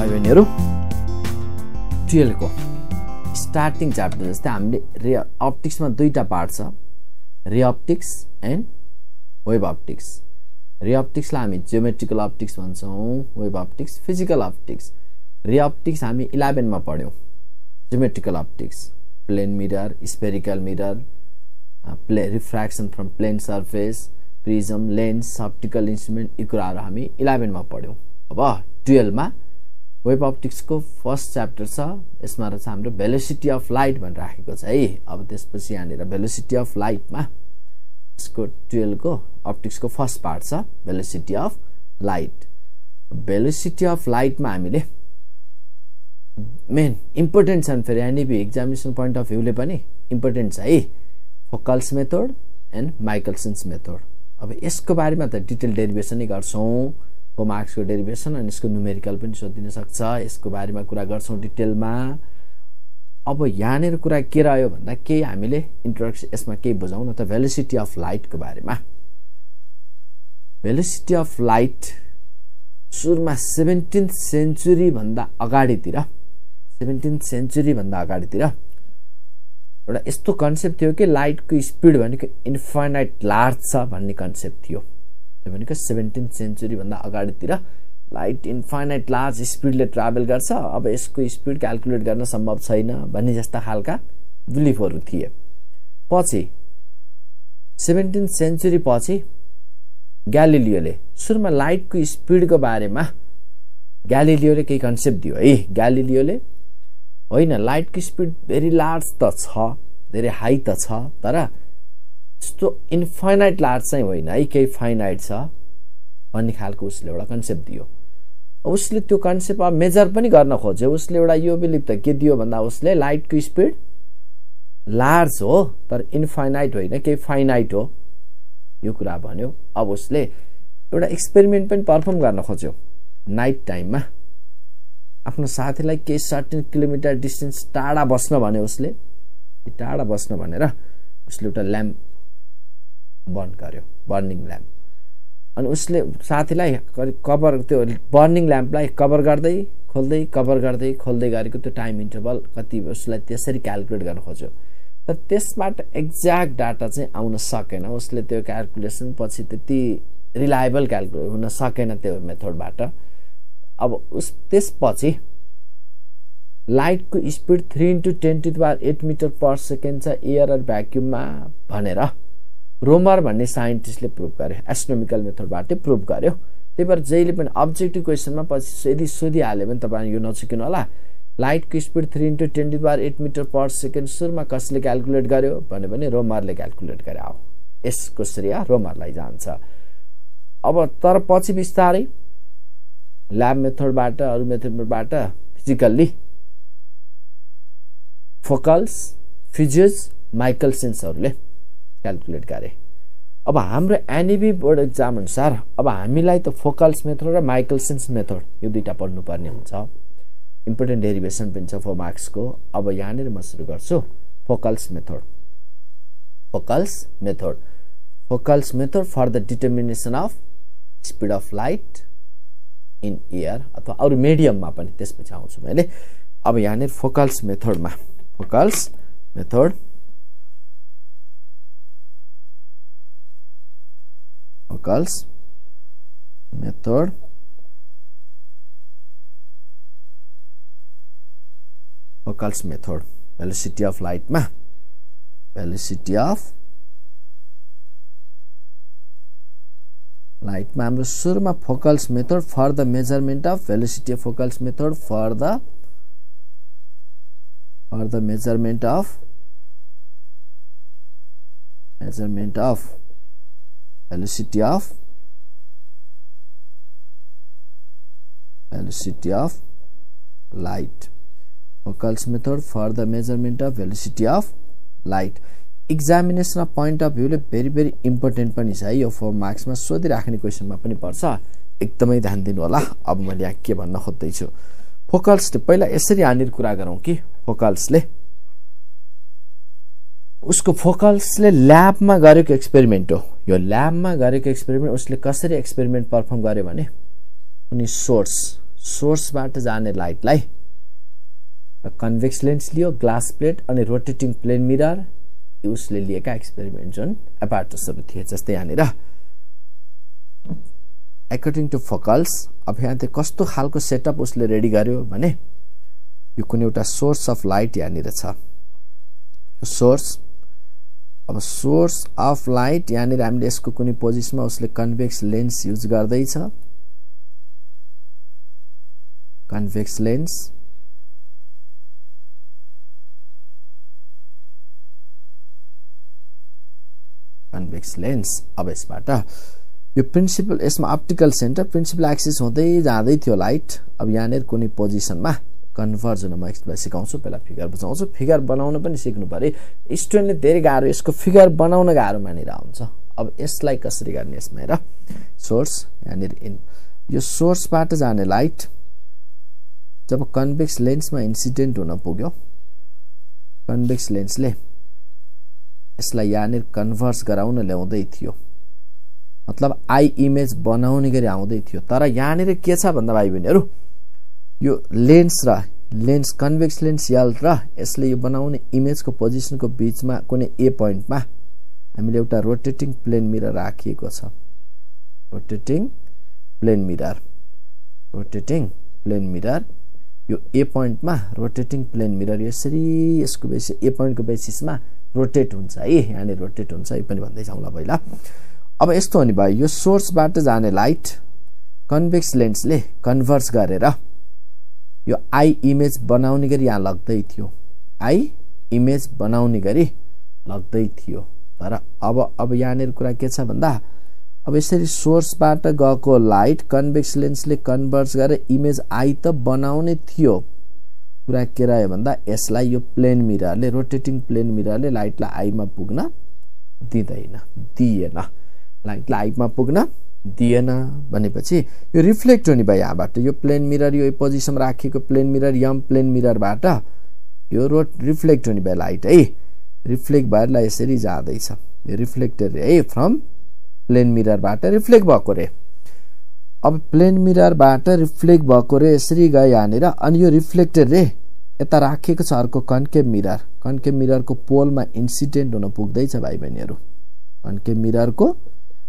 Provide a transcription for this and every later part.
भाइ बहिनीहरु 12 को starting chapter जस्तै हामीले रे अप्टिक्समा दुईटा पार्ट छ, रे optics and wave optics. Ray अप्टिक्सलाई हामी जियोमेट्रिकल अप्टिक्स भन्छौं, wave optics physical optics. Ray optics हामी 11 मा पढ्यौं। Geometrical optics plane mirror, spherical mirror, refraction from plane surface, prism, lens, optical instrument, यी कुराहरु हामी 11 मा पढ्यौं। अब 12 मा वेभ अप्टिक्स को फर्स्ट च्याप्टर छ। यसमा रहेछ हाम्रो भेलोसिटी अफ लाइट भनेर राखेको छ है। अब त्यसपछि यहाँनिर भेलोसिटी अफ लाइटमा यसको 12 को अप्टिक्स को फर्स्ट पार्ट छ, velocity of light. Velocity of लाइटमा हामीले मेन इम्पोर्टेन्ट छन्, फेरि एनईपी एक्जामिनेसन पोइन्ट अफ भ्यूले पनि इम्पोर्टेन्ट छ है, vocals method and Michelson's method. अब यसको बारेमा त डिटेल डेरिभेसन नै गर्छौं, 4 मार्क्स को डेरिभेसन अनि यसको न्युमेरिकल पनि सोधिन सक्छ। यसको बारेमा कुरा गर्छौं डिटेलमा। अब यहाँनिर कुरा के रह्यो भन्दा के हामीले इन्ट्रोडक्सन यसमा के बुझाउँ न त भेलोसिटी अफ लाइट को बारेमा। भेलोसिटी अफ लाइट सुरुमा 17th सेन्चुरी भन्दा अगाडितिर एउटा यस्तो कन्सेप्ट थियो कि लाइटको स्पिड भनेको इन्फाइनाइट लार्ज छ भन्ने कन्सेप्ट थियो। त्यो भनेको 17th सेन्चुरी भन्दा अगाडितिर लाइट इन्फाइनाइट लार्ज स्पिडले ट्राभल गर्छ, अब यसको स्पिड क्याल्कुलेट गर्न सम्भव छैन भन्ने जस्ता खालका बिलिफहरु थिए। पछि 17th सेन्चुरी पछि ग्यालिलियोले सुरुमा लाइटको स्पिडको बारेमा ग्यालिलियोले केही कन्सेप्ट दियो है। ग्यालिलियोले होइन लाइटको स्पिड भेरी लार्ज त छ, धेरै हाई त छ, तर त्यस्तो इन्फाइनाइट लार्ज चाहिँ होइन है, केही फाइनाइट छ भन्ने खालको उसले एउटा कन्सेप्ट दियो। उसले त्यो कन्सेप्ट मेजर पनि गर्न खोज्यो। उसले एउटा यो बिलिभ त के दियो भन्दा उसले लाइटको स्पिड लार्ज हो तर इन्फाइनाइट होइन, केही फाइनाइट हो, यो कुरा भन्यो। अब उसले एउटा एक्सपेरिमेन्ट पनि परफर्म गर्न खोज्यो। नाइट टाइममा आफ्नो साथीलाई केही सर्टेन किलोमिटर डिस्टेन्स टाढा बस्न भन्यो। उसले टाढा बस्न भनेर उसले एउटा ल्याम्प बर्न गर्यो, बर्निङ ल्याम्प। अनि उसले साथीलाई कभर त्यो बर्निङ ल्याम्पलाई कभर गर्दै खोल्दै गरेको त्यो टाइम इन्टरभल कति उसलाई त्यसरी क्याल्कुलेट गर्न खोज्यो। तर त्यसबाट एक्ज्याक्ट डाटा चाहिँ आउन सकेन। उसले त्यो क्याल्कुलेसन पछि त्यति रिलायबल क्याल्कुलेट हुन सकेन त्यो मेथडबाट। अब त्यसपछि लाइटको स्पिड 3 × 10⁸ मिटर पर सेकेन्ड छ एयर र भ्याक्युममा भनेर रोमर भन्ने साइन्टिस्टले प्रुभ गर्यो, एस्ट्रोनोमिकल मेथडबाट प्रुभ गर्यो। त्यही भएर जहिले पनि अब्जेक्टिभ क्वेसनमा पछि यदि सोधिहाल्यो भने तपाईँ यो नचुकिनु होला। लाइटको स्पिड 3 × 10⁸ मिटर पर सेकेन्ड सुरुमा कसले क्याल्कुलेट गर्यो भने रोमरले क्याल्कुलेट गरे। अब यसको श्रेय रोमरलाई जान्छ। अब तर पछि बिस्तारै ल्याब मेथडबाट अरु मेथडबाट फिजिकल्ली फोकल्स, फिजिज, माइकलसेन्सहरुले क्याल्कुलेट गरे। अब हाम्रो एनईबी बोर्ड एक्जाम अनुसार अब हामीलाई त फोकल्स मेथड र माइकलसेन्स मेथड यो दुईटा पढ्नु पर्ने हुन्छ। इम्पोर्टेन्ट डेरिभेसन पनि छ 4 मार्क्स को। अब यहाँनिर म सुरु गर्छु Foucault's method. Foucault's method for the determination of speed of light in air अथवा अरु मिडियममा पनि त्यसपछि आउँछु मैले। अब यहाँनिर फोकल्स मेथड भेलोसिटी अफ लाइटमा हाम्रो सुरुमा Foucault's method for the measurement of velocity of Foucault's method for the measurement of velocity of light. Foucault's method for the measurement of velocity of light. Examination point of भ्यूले very important पनि छ है। यो 4 मार्क्समा सोधिराख्ने क्वेसनमा पनि पर्छ, एकदमै ध्यान दिनु होला। अब मैले यहाँ के भन्न खोज्दै छु, फोकल्सले पहिला यसरी यहाँनिर कुरा गरौँ कि फोकल्सले ल्याबमा गरेको एक्सपेरिमेन्ट हो। यो ल्याबमा गरेको एक्सपेरिमेन्ट उसले कसरी एक्सपेरिमेन्ट परफर्म गर्यो भने कुनै सोर्सबाट जाने लाइटलाई कन्भेक्स लेन्स लियो, ग्लास प्लेट अनि रोटेटिङ प्लेन मिरर उसले लिएका एक्सपेरिमेन्ट जुन एपार्टसहरु थिए। जस्तै यहाँनिर अकर्डिङ टु फोकल्स, अब यहाँ चाहिँ कस्तो खालको सेटअप उसले रेडी गर्यो भने यो कुनै एउटा सोर्स अफ लाइट यहाँनिर छ। सोर्स, अब सोर्स अफ लाइट यहाँनिर हामीले यसको कुनै पोजिसनमा उसले कन्भेक्स लेन्स युज गर्दैछ। Convex lens, convex lens. अब यसबाट यो प्रिन्सिपल, यसमा अप्टिकल सेन्टर प्रिन्सिपल एक्सिस हुँदै जाँदै थियो लाइट। अब यहाँनिर कुनै पोजिसनमा कन्भर्ज हुन म एक्सप्लेन सिकाउँछु। पहिला फिगर बुझाउँछु, फिगर बनाउन पनि सिक्नु पर्यो। स्टुडेन्टले धेरै गाह्रो, यसको फिगर बनाउन गाह्रो मानेर हुन्छ। अब यसलाई कसरी गर्ने, यसमा हेर सोर्स यहाँनिर इन, यो सोर्सबाट जाने लाइट जब कन्भेक्स लेन्समा इन्सिडेन्ट हुन पुग्यो, कन्भेक्स लेन्सले यसलाई यहाँनिर कन्भर्स गराउन ल्याउँदै थियो, मतलब आई इमेज बनाउने गरी आउँदै थियो। तर यहाँनिर के छ भन्दा भाइ बहिनीहरु, यो लेन्स र लेन्स कन्भेक्स लेन्स यल र यसले यो बनाउने इमेजको पोजिसनको बीचमा कुनै ए पोइन्टमा हामीले एउटा रोटेटिङ प्लेन मिरर राखिएको छ। Rotating plane mirror, rotating plane mirror, यो ए पोइन्टमा रोटेटिङ प्लेन मिरर यसरी यसको बेसिस ए पोइन्टको बेसिसमा रोटेट हुन्छ है, यहाँले रोटेट हुन्छ। यो पनि भन्दै जाउँला पहिला। अब यस्तो हो नि भाइ, यो सोर्सबाट जाने लाइट कन्भेक्स लेन्सले कन्भर्स गरेर यो आई इमेज बनाउने गरी यहाँ लग्दै थियो, आई इमेज बनाउने गरी लग्दै थियो। तर अब यहाँनिर कुरा के छ भन्दा, अब यसरी सोर्सबाट गएको लाइट कन्भेक्स लेन्सले कन्भर्स गरेर इमेज आई त बनाउने थियो। कुरा के रह्यो भन्दा यसलाई यो प्लेन मिररले, रोटेटिङ प्लेन मिररले लाइटलाई आईमा पुग्न दिएन, लाइटलाई आईमा पुग्न दिएन भनेपछि यो रिफ्लेक्ट हुने भयो यहाँबाट। यो प्लेन मिरर, यो पोजिसनमा राखिएको प्लेन मिरर, यम प्लेन मिररबाट यो रिफ्लेक्ट हुने भयो लाइट है, रिफ्लेक्ट भएर यसरी जाँदैछ। यो रिफ्लेक्टर है, फ्रम प्लेन मिररबाट रिफ्लेक्ट भएको रे। अब प्लेन मिररबाट रिफ्लेक्ट भएको रे यसरी गयो यहाँनिर, अनि यो रिफ्लेक्टर रे यता राखिएको छ अर्को कन्केभ मिरर, कन्केभ मिररको पोलमा इन्सिडेन्ट हुन पुग्दैछ भाइ बहिनीहरु। कन्केभ मिररको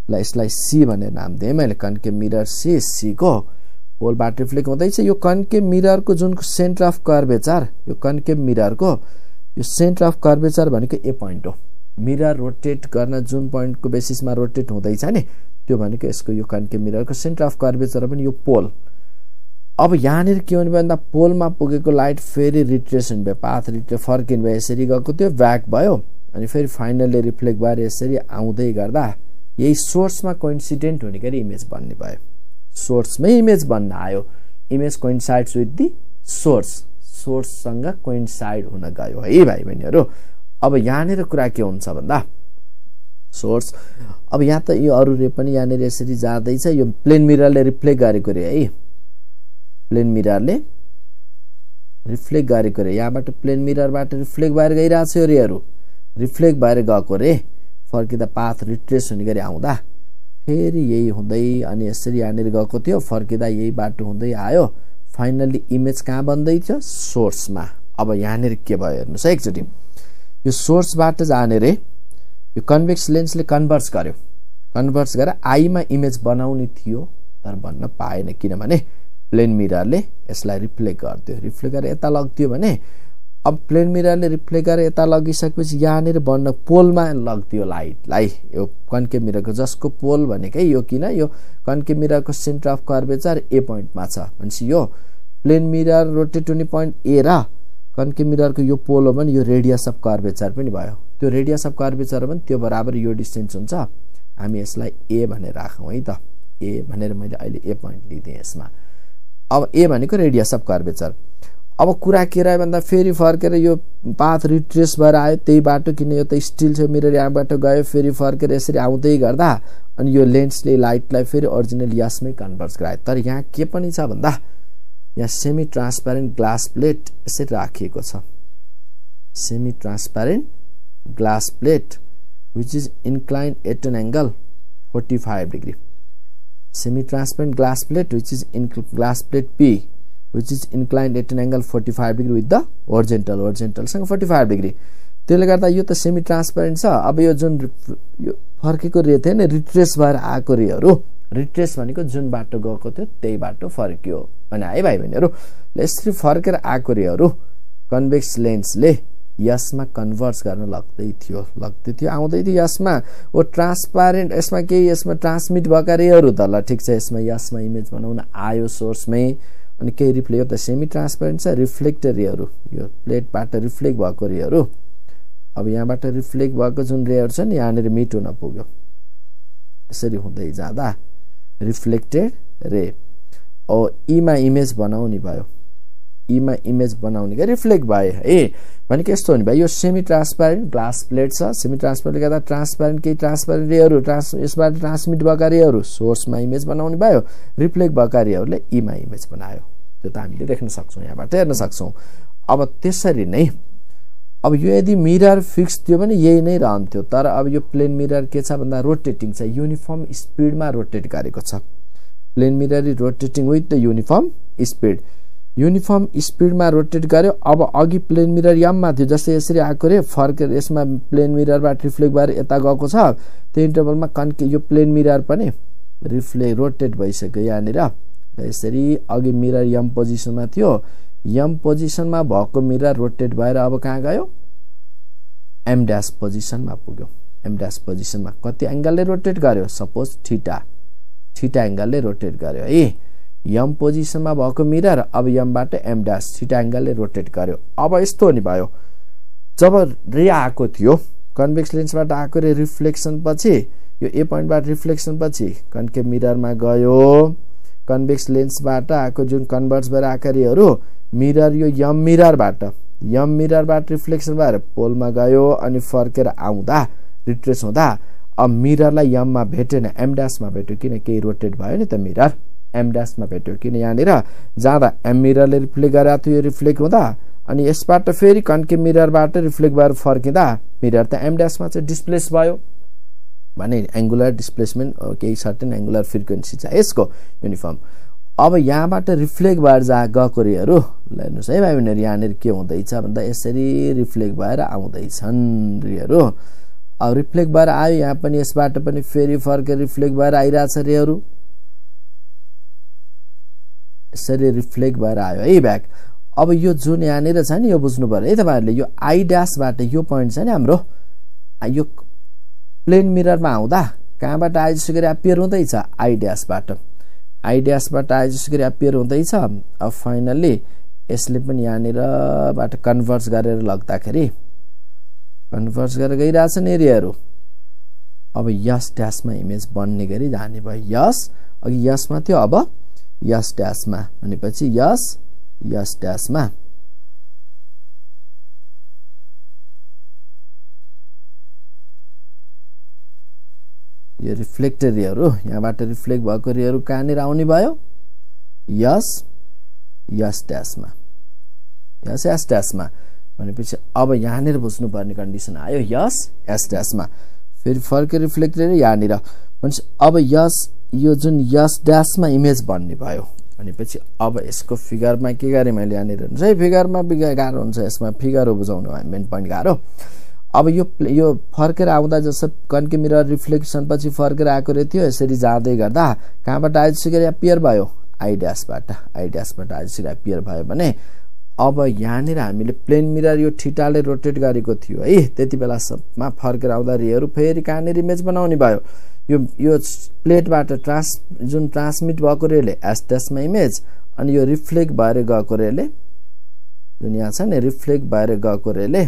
ल यसलाई सी भनेर नाम दिएँ मैले, कन्केभ मिरर सी को पोलबाट रिफ्लेक्ट हुँदैछ। यो कन्केभ मिररको जुन सेन्टर अफ कर्वेचर, यो कन्केभ मिररको यो सेन्टर अफ कर्वेचर भनेको ए पोइन्ट हो। मिरर रोटेट गर्न जुन पोइन्टको बेसिसमा रोटेट हुँदैछ नि, त्यो भनेको यसको यो कन्केभ मिररको सेन्टर अफ कर्वेचर पनि यो पोल। अब यहाँनिर के हुने भयो भन्दा पोलमा पुगेको लाइट फेरि रिट्रेस हुने भयो, पाथ रिट्रेस फर्किने भयो, यसरी गएको त्यो ब्याक भयो अनि फेरि फाइनली रिफ्लेक्ट भएर यसरी आउँदै गर्दा यही सोर्समा कोइन्सिडेन्ट हुने गरी इमेज बन्ने भयो। सोर्समै इमेज बन्न आयो, image coincides with the source, सोर्ससँग कोइन्साइड हुन गयो है भाइ बहिनीहरु। अब यहाँनिर कुरा के हुन्छ भन्दा सोर्स, अब यहाँ त यो अरु रे पनि यहाँनिर यसरी जाँदैछ, यो प्लेन मिररले रिफ्लेक्ट गरेको रे है, प्लेन मिररले रिफ्लेक्ट गरेको रे, यहाँबाट प्लेन मिररबाट रिफ्लेक्ट भएर गइरहेछ यो रेहरु, रिफ्लेक्ट भएर गएको रे फर्किँदा पाथ रिट्रेस हुने गरी आउँदा फेरि यही हुँदै अनि यसरी यहाँनिर गएको थियो, फर्किँदा यही बाटो हुँदै आयो, फाइनली इमेज कहाँ बन्दै थियो, सोर्समा। अब यहाँनिर के भयो हेर्नुस् है एकचोटी, यो सोर्सबाट जाने रे यो कन्भेक्स लेन्सले कन्भर्स गर्यो, कन्भर्स गरेर आईमा इमेज बनाउने थियो तर बन्न पाएन, किनभने प्लेन मिररले यसलाई रिफ्लेक्ट गर्थ्यो, रिफ्लेक्ट गरेर यता लग्थ्यो भने अब प्लेन मिररले रिफ्लेक्ट गरेर यता लगिसकेपछि यहाँनिर बन्न पोलमा लग्थ्यो लाइटलाई, यो कन्केभ मिररको जसको पोल भनेकै यो, किन यो कन्केभ मिररको सेन्टर अफ कर्वेचर ए पोइन्टमा छ भनेपछि यो प्लेन मिरर रोटेट हुने पोइन्ट ए र कन्केभ मिररको यो पोल हो भने यो रेडियस अफ कर्वेचर पनि भयो, त्यो रेडियस अफ कर्वेचर पनि त्यो बराबर यो डिस्टेन्स हुन्छ। हामी यसलाई ए भनेर राखौं है त, ए भनेर मैले अहिले ए पोइन्ट लिदिएँ यसमा। अब ए भनेको रेडियस अफ कर्वेचर। अब कुरा के रह्यो भन्दा फेरि फर्केर यो पाथ रिट्रेस भएर आयो त्यही बाटो, किन यो त स्टिल छ मिरर यहाँबाट गयो, फेरि फर्केर यसरी आउँदै गर्दा अनि यो लेन्सले लाइटलाई फेरि ओरिजिनल यसमै कन्भर्ट गरायो। तर यहाँ के पनि छ भन्दा यहाँ सेमी ट्रान्सप्यारेन्ट ग्लास प्लेट यसरी राखिएको छ, semi transparent glass plate which is inclined at an angle 45 degree, semi transparent glass plate which is in glass plate P which is inclined at an angle 45 degree with the horizontal सँग 45 degree त्यसले गर्दा यो त semi transparent छ अब यो जुन यो फर्केको रे थियो नि रिट्रेस भएर आएको रेहरु रिट्रेस भनेको जुन बाटो गएको थियो त्यही बाटो फर्क्यो भने है भाइ बहिनीहरु यसरी फर्केर आएको रेहरु कन्भेक्स लेन्सले यसमा कन्भर्ट गर्न लाग्दै थियो आउँदै थियो यसमा ओ ट्रान्सपेरेन्ट यसमा केही यसमा ट्रान्समिट भएका रेहरु त ल ठीक छ यसमा इमेज बनाउन आयो सोर्समै अनि केही रिफ्लेक्ट त सेमी ट्रान्सपेरेन्ट छ रिफ्लेक्टर रेहरु यो प्लेटबाट रिफ्लेक्ट भएको रेहरु अब यहाँबाट रिफ्लेक्ट भएको जुन रेहरु छ नि यहाँनेर मिट हुन पुग्यो यसरी हुँदै जाँदा रिफ्लेक्टेड रे ओ इमा इमेज बनाउने भयो इमा इमेज बनाउने के रिफ्लेक्ट भयो है भनेको यस्तो हो नि भाइ यो सेमी ट्रान्सपेरेन्ट ग्लास प्लेट छ सेमी ट्रान्सपेरेन्टले गर्दा ट्रान्सपेरेन्ट केही ट्रान्सपेरेन्ट रेहरु यसबाट ट्रान्समिट भएका रेहरु सोर्समा इमेज बनाउने भयो रिफ्लेक्ट भएका रेहरुले इमा इमेज बनायो त्यो त हामीले देख्न सक्छौं यहाँबाट हेर्न सक्छौं अब त्यसरी नै अब यो यदि मिरर फिक्स थियो भने यही नै रहन्थ्यो तर अब यो प्लेन मिरर के छ भन्दा रोटेटिङ छ युनिफर्म स्पिडमा रोटेट गरेको छ plane mirror is rotating with the uniform स्पिडमा रोटेट गर्यो अब अघि प्लेन मिरर यममा थियो जस्तै यसरी आएको रे फर्केर यसमा प्लेन मिररबाट रिफ्लेक्ट भएर यता गएको छ त्यो इन्टरभलमा कन्के यो प्लेन मिरर पनि रिफ्लेक्ट रोटेट भइसक्यो यहाँनेर यसरी अघि मिरर यम पोजिसनमा थियो यम पोजिसनमा भएको मिरर रोटेट भएर अब कहाँ गयो एम ड्याश पोजिसनमा पुग्यो एम ड्याश पोजिसनमा कति एंगलले रोटेट गर्यो सपोज थीटा एंगलले रोटेट गर्यो है यम पोजिसनमा भएको मिरर अब यमबाट एम ड्याश थीटा एंगलले रोटेट गर्यो अब यस्तो नि भयो जब रे आएको थियो कन्भेक्स लेन्सबाट आएको रे रिफ्लेक्सन पछि यो ए पोइन्टबाट रिफ्लेक्सन पछि कन्केभ मिररमा गयो कन्भेक्स लेन्सबाट आएको जुन कन्भर्ज भएर आएका रेहरु मिरर यो यम मिररबाट रिफ्लेक्सन भएर पोलमा गयो अनि फर्केर आउँदा रिट्रेस हुँदा अब मिररलाई यममा भेटेन एम ड्याशमा भेट्यो किन केही रोटेट भयो नि त मिरर एम ड्याशमा भेट्यो किन यहाँनेर जाँदा एम मिररले रिफ्लेक्ट गरेको थियो रिफ्लेक्ट हुँदा अनि यसबाट फेरि कन्केभ मिररबाट रिफ्लेक्ट भएर फर्किँदा मिरर त एम ड्याशमा चाहिँ डिस्प्लेस भयो भने एंगुलर डिस्प्लेसमेन्ट केही सर्टेन एंगुलर फ्रिक्वेन्सी छ यसको युनिफर्म अब यहाँबाट रिफ्लेक्ट भएर गएको रेहरु हेर्नुस् है भाइ बहिनीहरु यहाँनेर के हुँदैछ भन्दा यसरी रिफ्लेक्ट भएर आउँदैछन् रेहरु अब रिफ्लेक्ट भएर आयो यहाँ पनि यसबाट पनि फेरि फर्केर रिफ्लेक्ट भएर आइराछ रेहरु यसरी रिफ्लेक्ट भएर आयो है ब्याक अब यो जुन यहाँनेर छ नि यो बुझ्नु पर्यो है तपाईहरुले यो आई ड्याशबाट यो पोइन्ट छ नि हाम्रो यो प्लेन मिररमा आउँदा कहाँबाट आए जसो गरी अपियर हुँदैछ आई ड्याशबाट आए जसो गरी अपियर हुँदैछ अब फाइनली यसले पनि यहाँनेरबाट कन्भर्ज गरेर लग्दाखेरि कन्भर्ज गरेर गइराछ नि एरियाहरु अब यस ड्याशमा इमेज बन्ने गरी जाने भयो यस अघि यसमा थियो अब यस ड्याशमा भनेपछि यस ड्याशमा यो रिफ्लेक्टर रेहरु यहाँबाट रिफ्लेक्ट भएको रेहरु कहाँनेर आउने भयो यस ड्याशमा यस ड्याशमा भनेपछि अब यहाँनेर बुझ्नु पर्ने कन्डिसन आयो यस ड्याशमा फेरि फर्के रिफ्लेक्टर यहाँनेर भनेपछि अब यो जुन यस ड्याशमा इमेज बन्ने भयो भनेपछि अब यसको फिगरमा के गरे मैले यहाँनेर हुन्छ है फिगरमा गाह्रो हुन्छ यसमा फिगर बुझाउनु मेन पोइन्ट गाह्रो अब यो फर्केर आउँदा जस्तो कन्केभ मिरर रिफ्लेक्सन पछि फर्केर आएको रे थियो यसरी जाँदै गर्दा कहाँबाट आएपछि गरी अपियर भयो आई ड्याशबाट आएपछि अपियर भयो भने अब यहाँनेर हामीले प्लेन मिरर यो थीटाले रोटेट गरेको थियो है त्यति बेलासम्म फर्केर आउँदा रेहरु फेरि कहाँनेर इमेज बनाउने भयो यो प्लेटबाट जुन ट्रान्समिट भएको रेले एस ड्याशमा इमेज अनि यो रिफ्लेक्ट भएर गएको रेले जुन यहाँ छ नि रिफ्लेक्ट भएर गएको रेले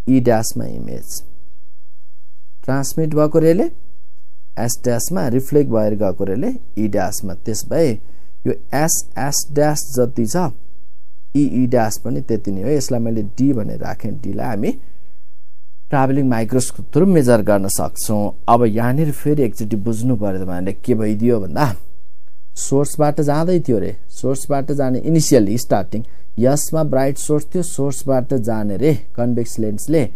ई ड्याशमा इमेज ट्रान्समिट भएको रेले एस ड्याशमा रिफ्लेक्ट भएर गएको रेले ई ड्याशमा त्यसभए यो एस ड्याश जति छ ई ड्याश पनि त्यति नै हो यसलाई मैले डी भनेर राखे डी लाई हामी ट्राभलिङ माइक्रोस्कोप थ्रु मेजर गर्न सक्छौं अब यहाँनेर फेरि एकचोटी बुझ्नु पर्यो तपाईहरुले के भइदियो भन्दा सोर्सबाट जाँदै थियो रे सोर्सबाट जाने इनिशियली स्टार्टिङ यसमा ब्राइट सोर्स थियो सोर्सबाट जाने रे कन्भेक्स लेन्सले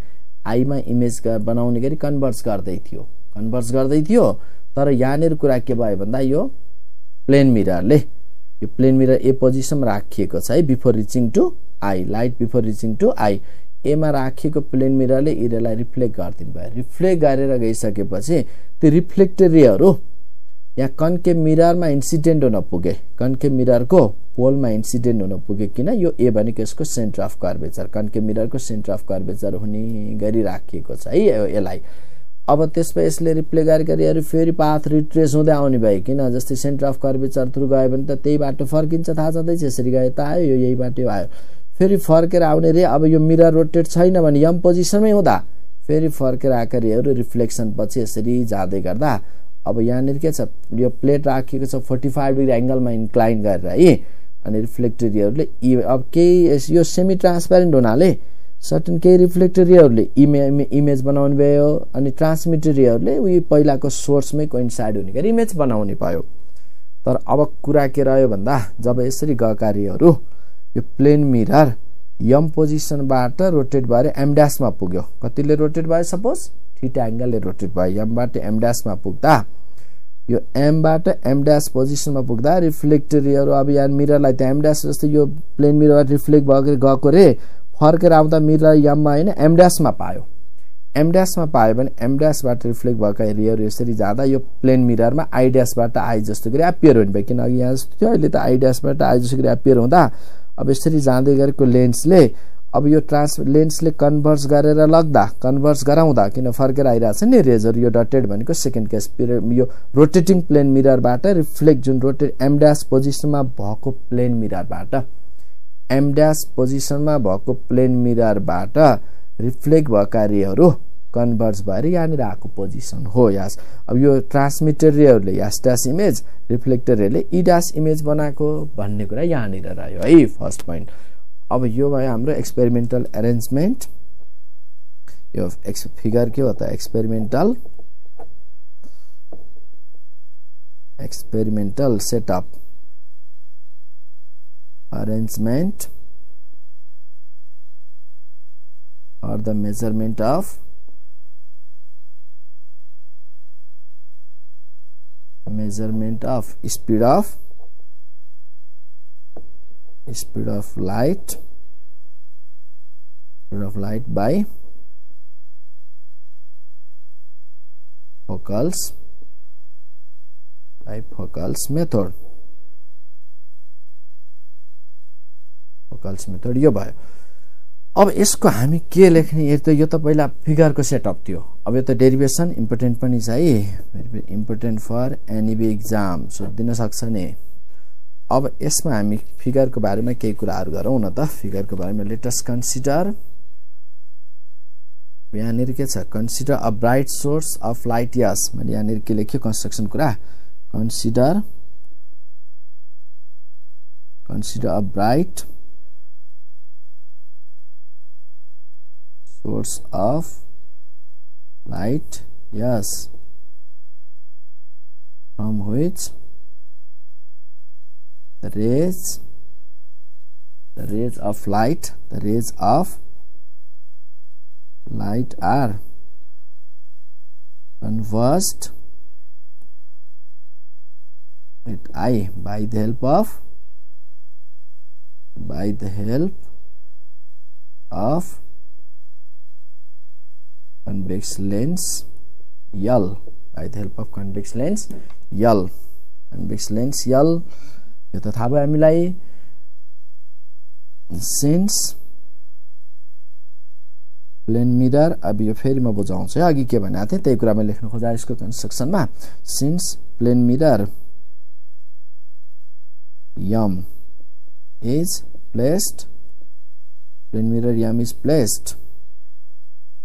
आईमा इमेज बनाउने गरी कन्भर्ज गर्दै थियो तर यहाँनिर कुरा के भयो भन्दा यो प्लेन मिररले यो प्लेन मिरर ए पोजिसनमा राखिएको छ है before reaching to eye light before reaching to eye A मा राखिएको प्लेन मिररले इ रेलाई रिफ्लेक्ट गर्दिनु भयो रिफ्लेक्ट गरेर गइसकेपछि त्यो रिफ्लेक्टेड रेहरू यहाँ कन्केभ मिररमा इन्सिडेन्ट हुन पुगे कन्केभ मिररको पोलमा इन्सिडेन्ट हुन पुगे किन यो ए भनेको यसको सेन्टर अफ कर्वेचर कन्केभ मिररको सेन्टर अफ कर्वेचर हुने गरी राखिएको छ है यसलाई अब त्यसपछि यसले रिफ्लेक्ट गरेर फेरि पाथ रिट्रेस हुँदै आउने भयो किन जस्तै सेन्टर अफ कर्वेचर थ्रु गयो भने त त्यही बाटो फर्किन्छ थाहा छँदैछ यसरी गए त आयो यही बाटो आयो फेरि फर्केर आउने रे अब यो मिरर रोटेट छैन भने यम पोजिसनमै हुँदा फेरि फर्केर आएका रेहरू रिफ्लेक्सन पछि यसरी जाँदै गर्दा अब यहाँनिर के छ यो प्लेट राखिएको छ 45 डिग्री एंगलमा इन्क्लाइन गरेर है अनि रिफ्लेक्टेड रेहरूले अब केही यो सेमी ट्रान्सप्यारेन्ट हुनाले सर्टेन केही रिफ्लेक्टेड रेहरूले इमेज बनाउने भयो अनि ट्रान्समिटेड रेहरूले उही पहिलाको सोर्समै कोइन्साइड हुने गरी इमेज बनाउने भयो तर अब कुरा के रह्यो भन्दा जब यसरी गएका रेहरू यो प्लेन मिरर यम पोजिसनबाट रोटेट भएर एम ड्याशमा पुग्यो कतिले रोटेट भयो सपोज थीटा एंगलले रोटेट भयो यमबाट एम ड्याशमा पुग्दा यो एमबाट एम ड्याश पोजिसनमा पुग्दा रिफ्लेक्टेड रेहरू अब यहाँ मिररलाई त एम ड्याश जस्तै यो प्लेन मिररबाट रिफ्लेक्ट भएर गएको रे फर्केर आउँदा मिरर यममा हैन एम ड्याशमा पायो एम ड्याशमा पायो भने एम ड्याशबाट रिफ्लेक्ट भएका रेहरू यसरी जाँदा यो प्लेन मिररमा आई ड्याशबाट आई जस्तो गरी एपियर हुने भयो किन अघि यहाँ जस्तो थियो अहिले त आई ड्याशबाट आई जस्तो गरी एपियर हुँदा अब यसरी जाँदै गरेको लेन्सले अब यो लेन्सले कन्भर्स गरेर लग्दा कन्भर्स गराउँदा किन फर्केर आइरहेछ नि रेजर यो डटेड भनेको सेकेन्ड केस यो रोटेटिङ प्लेन मिररबाट रिफ्लेक्ट जुन रोटेट एम ड्याश पोजिसनमा भएको प्लेन मिररबाट एम ड्याश पोजिसनमा भएको प्लेन मिररबाट रिफ्लेक्ट भएका रेहरू कन्भर्स भएर यहाँनिर आएको पोजिसन हो यास अब यो ट्रान्समिटेड रेहरूले यास ड्याश इमेज रिफ्लेक्टेड रेहरूले ई ड्याश इमेज बनाएको भन्ने कुरा यहाँनिर रह्यो है फर्स्ट पोइन्ट अब यो भयो हाम्रो एक्सपेरिमेन्टल अरेन्जमेन्ट यो फिगर के हो त experimental setup arrangement or the measurement of speed of light by Focal's method method यो भयो अब यसको हामी के लेख्ने यो त पहिला फिगरको सेटअप थियो अब यो त डेरिभेसन इम्पोर्टेन्ट पनि छ है important for any B exam सोध्दिन सक्छ नि अब यसमा हामी फिगरको बारेमा केही कुराहरु गरौँ न त फिगरको बारेमा लेट अस कन्सिडर यहाँनिर के छ consider a bright source of light यस मैले यहाँनिर के लेख्यो कन्स्ट्रक्सन कुरा consider a bright source of light yes from which the rays of light are converged at I by the help of convex lens L by the help of convex lens L यो त थाहा भयो हामीलाई since plane mirror अब यो फेरि म बुझाउँछु अघि के भनेको थिए त्यही कुरा मैले लेख्न खोजा यसको कन्स्ट्रक्सनमा since plane mirror M is placed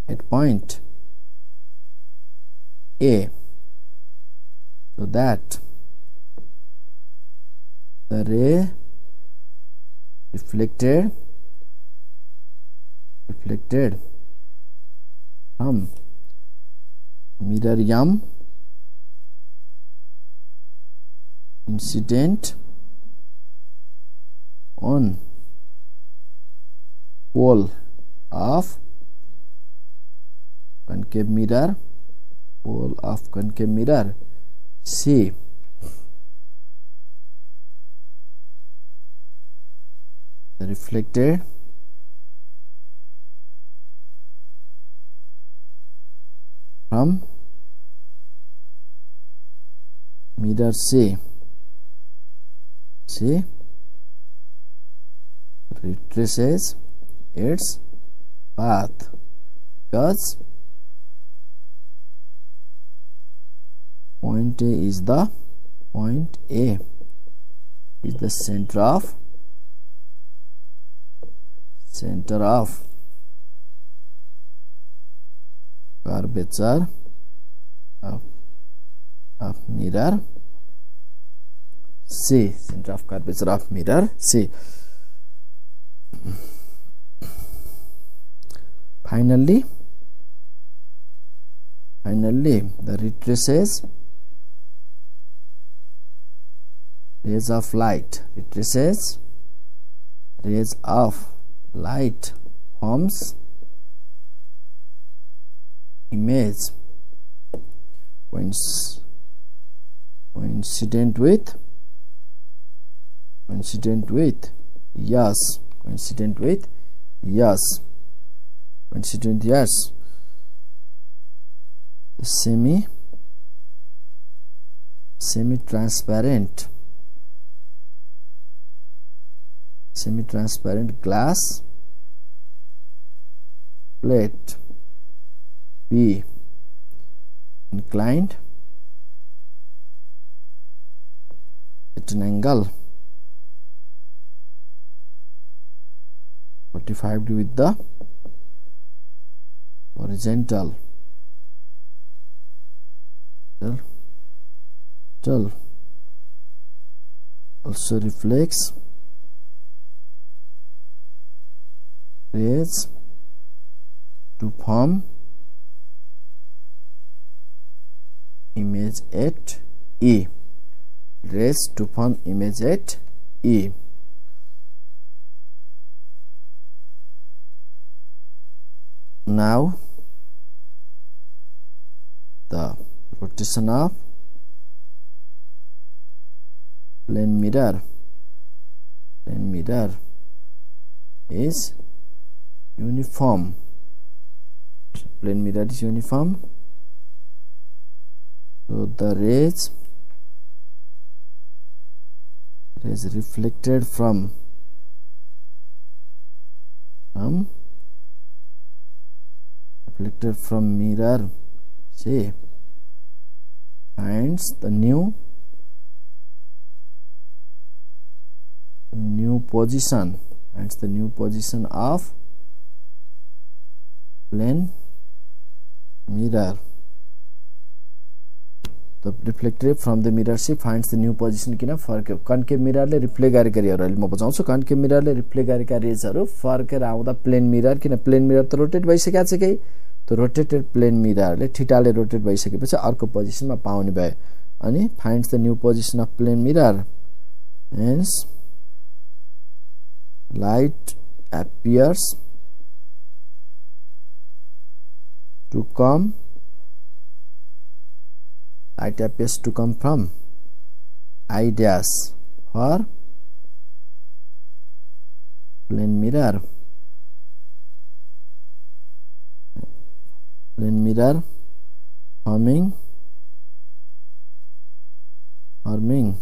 at point A so that the ray reflected from mirror M incident on pole of concave mirror C. The reflected from mirror C retraces its path because point A is the center of curvature of mirror C. Center of curvature of mirror C. Finally, the retraces rays of light. Rays of light forms image coincident with yes semi-transparent glass plate B inclined at an angle 45 degree with the horizontal also reflects rays to form image at E. Rays to form image at E. Now the rotation of plane mirror is uniform. Plane mirror is uniform, so the rays reflected from mirror C finds the new position of plane mirror. The reflected from the mirror C finds the new position किन फर्क concave मिररले reflect गरेका रेजहरु म बुझाउँछु concave मिररले reflect गरेका रेजहरु फर्केर आउँदा plane mirror किन प्लेन मिरर त रोटेट भइसकेको छ के त रोटेटेड प्लेन मिररले थीटाले रोटेट भइसकेपछि अर्को पोजिसनमा पाउने भयो अनि finds the new position of plane mirror hence light appears to come from I dash for plane mirror forming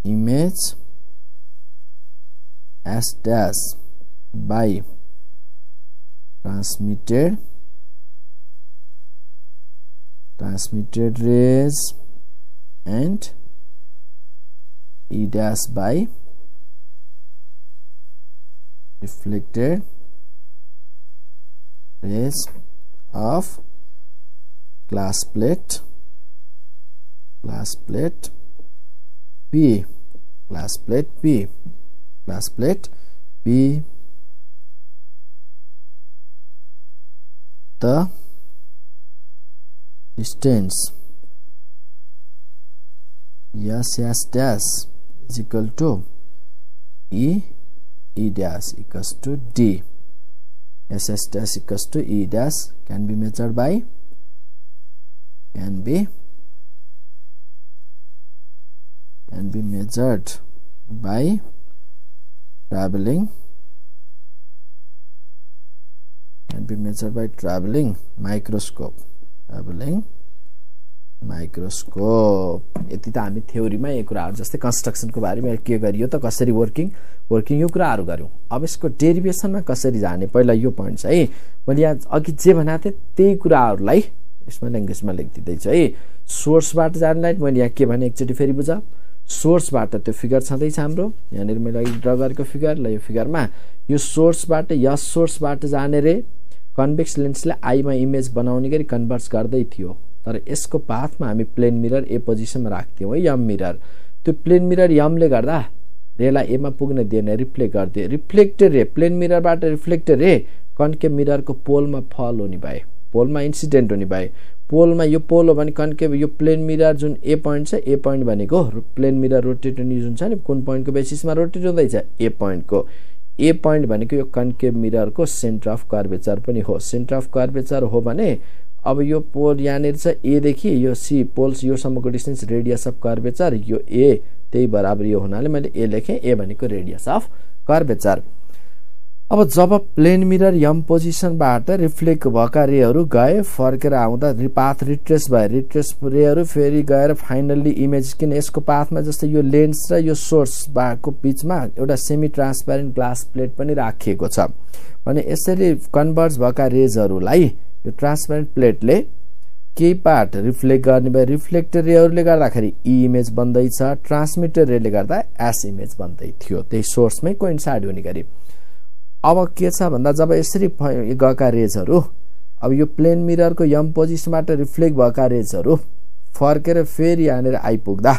image S dash by transmitted rays and E dash by reflected rays of glass plate P the distance S dash is equal to E dash equals to D. S dash equals to E dash can be measured by can be measured by traveling microscope. यति त हामी थ्योरीमा यो कुराहरु जस्तै कन्स्ट्रक्सनको बारेमा के गरियो त कसरी वर्किङ यो कुराहरु गर्यौं। अब यसको डेरिभेसनमा कसरी जाने पहिला यो पोइन्ट चाहिँ मैले यहाँ अघि जे भनेको थिए त्यही कुराहरुलाई यसमा ल्याङ्ग्वेजमा लेखिदिदै छु है। सोर्सबाट जानलाई मैले यहाँ के भने एकचोटी फेरि बुझ। सोर्सबाट त्यो फिगर छँदैछ हाम्रो यहाँनिर मैले अघि ड्रा गरेको फिगर ल यो फिगरमा यो सोर्सबाट यस सोर्सबाट जाने रे कन्भेक्स लेन्सले आईमा इमेज बनाउने गरी कन्भर्ज गर्दै थियो। तर यसको पाथमा हामी प्लेन मिरर ए पोजिसनमा राख्थ्यौं है यम मिरर। त्यो प्लेन मिरर यमले गर्दा रेलाई एमा पुग्न दिएन रिफ्लेक्ट गर्दियो। रिफ्लेक्टेड रे प्लेन मिररबाट रिफ्लेक्टेड रे कन्केभ मिररको पोलमा फल हुने भए पोलमा इन्सिडेन्ट हुने भए पोलमा यो पोल हो भने कन्केभ यो प्लेन मिरर जुन ए पोइन्ट छ ए पोइन्ट भनेको प्लेन मिरर रोटेट हुने जुन छ नि कुन पोइन्टको बेसिसमा रोटेट हुँदैछ ए पोइन्टको ए पोइन्ट भनेको यो कन्केभ मिररको सेन्टर अफ कर्वेचर पनि हो। सेन्टर अफ कर्वेचर हो भने अब यो पोल यहाँनिर छ ए देखि यो सी पोल्स यो सम्मको डिस्टेन्स रेडियस अफ कर्वेचर यो ए त्यही बराबर यो हुनाले मैले ए लेखे ए भनेको रेडियस अफ कर्वेचर। अब जब प्लेन मिरर यम पोजिसनबाट रिफ्लेक्ट भएका रेहरू गए फर्केर आउँदा पाथ रिट्रेस भए रिट्रेस रेहरू फेरि गएर फाइनल्ली इमेज किन यसको पाथमा जस्तै यो लेन्स र यो सोर्स को बीचमा एउटा सेमी ट्रान्सप्यारेन्ट ग्लास प्लेट पनि राखिएको छ भने यसरी कन्भर्ज भएका रेजहरूलाई यो ट्रान्सप्यारेन्ट प्लेटले केही पार्ट रिफ्लेक्ट गर्ने भए रिफ्लेक्टेड रेहरूले गर्दाखेरि ई इमेज बन्दैछ ट्रान्समिटेड रेले गर्दा एस इमेज बन्दै थियो त्यही सोर्समै कोइन्साइड हुने गरी। अब के छ भन्दा जब यसरी गएका रेजहरू अब यो प्लेन मिररको यम पोजिसनबाट रिफ्लेक्ट भएका रेजहरू फर्केर फेरि यहाँनिर आइपुग्दा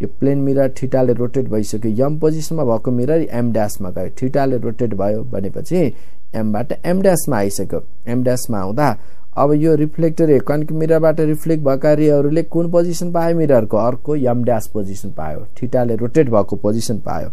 यो प्लेन मिरर थीटाले रोटेट भइसक्यो यम पोजिसनमा भएको मिरर एम ड्याशमा गयो थीटाले रोटेट भयो भनेपछि एमबाट एम ड्याशमा आइसक्यो। एम ड्याशमा आउँदा अब यो रिफ्लेक्टेड रे कन्केभ मिररबाट रिफ्लेक्ट भएका रेहरूले कुन पोजिसन पायो मिररको अर्को यम ड्याश पोजिसन पायो थीटाले रोटेट भएको पोजिसन पायो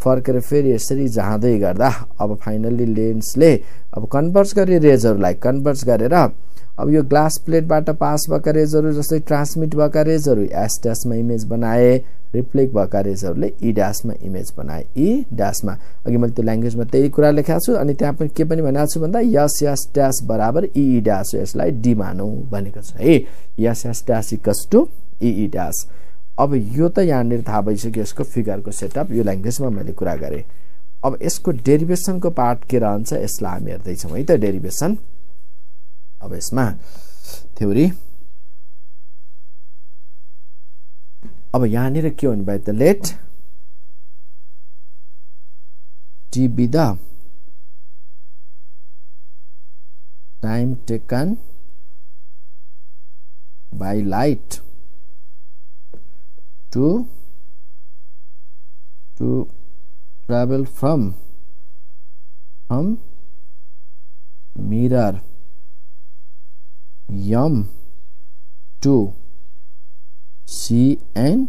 फर्केर फेरि यसरी जाँदै गर्दा अब फाइनल्ली लेन्सले अब कन्भर्ज गरे रेजहरूलाई कन्भर्ज गरेर अब यो ग्लास प्लेटबाट पास भएका रेजहरू जस्तै ट्रान्समिट भएका रेजहरू एस ड्याशमा इमेज बनाए रिफ्लेक्ट भएका रेजहरूले ई ड्याशमा इमेज बनाए ई ड्याशमा। अघि मैले त्यो ल्याङ्ग्वेजमा त्यही कुरा लेखेको छु अनि त्यहाँ पनि के पनि भनेको छु भन्दा यस यस ड्याश बराबर ई ड्याश यसलाई डी मानौँ भनेको छ है यस यस dash equals to E dash. अब यो त यहाँनिर थाहा भइसक्यो यसको फिगरको सेटअप यो ल्याङ्ग्वेजमा मैले कुरा गरेँ। अब यसको डेरिभेसनको पार्ट के रहन्छ यसलाई हामी हेर्दैछौँ है त डेरिभेसन। अब यसमा थ्योरी अब यहाँनिर के हुने भयो त let t be the time taken by light to travel from mirror M to C and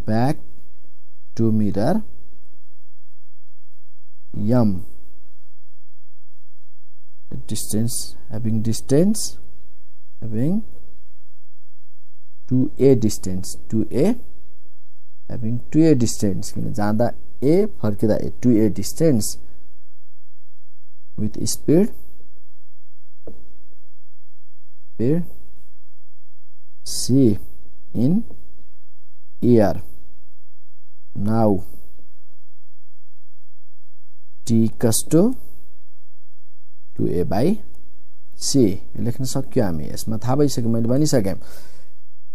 back to mirror M. Having 2a distance 2a having 2a distance किन जाँदा a फर्किँदा a 2a distance with speed c in air. Now t equals to 2a by c लेख्न सक्यो हामी यसमा थाहा भइसक्यो मैले भनिसकेँ।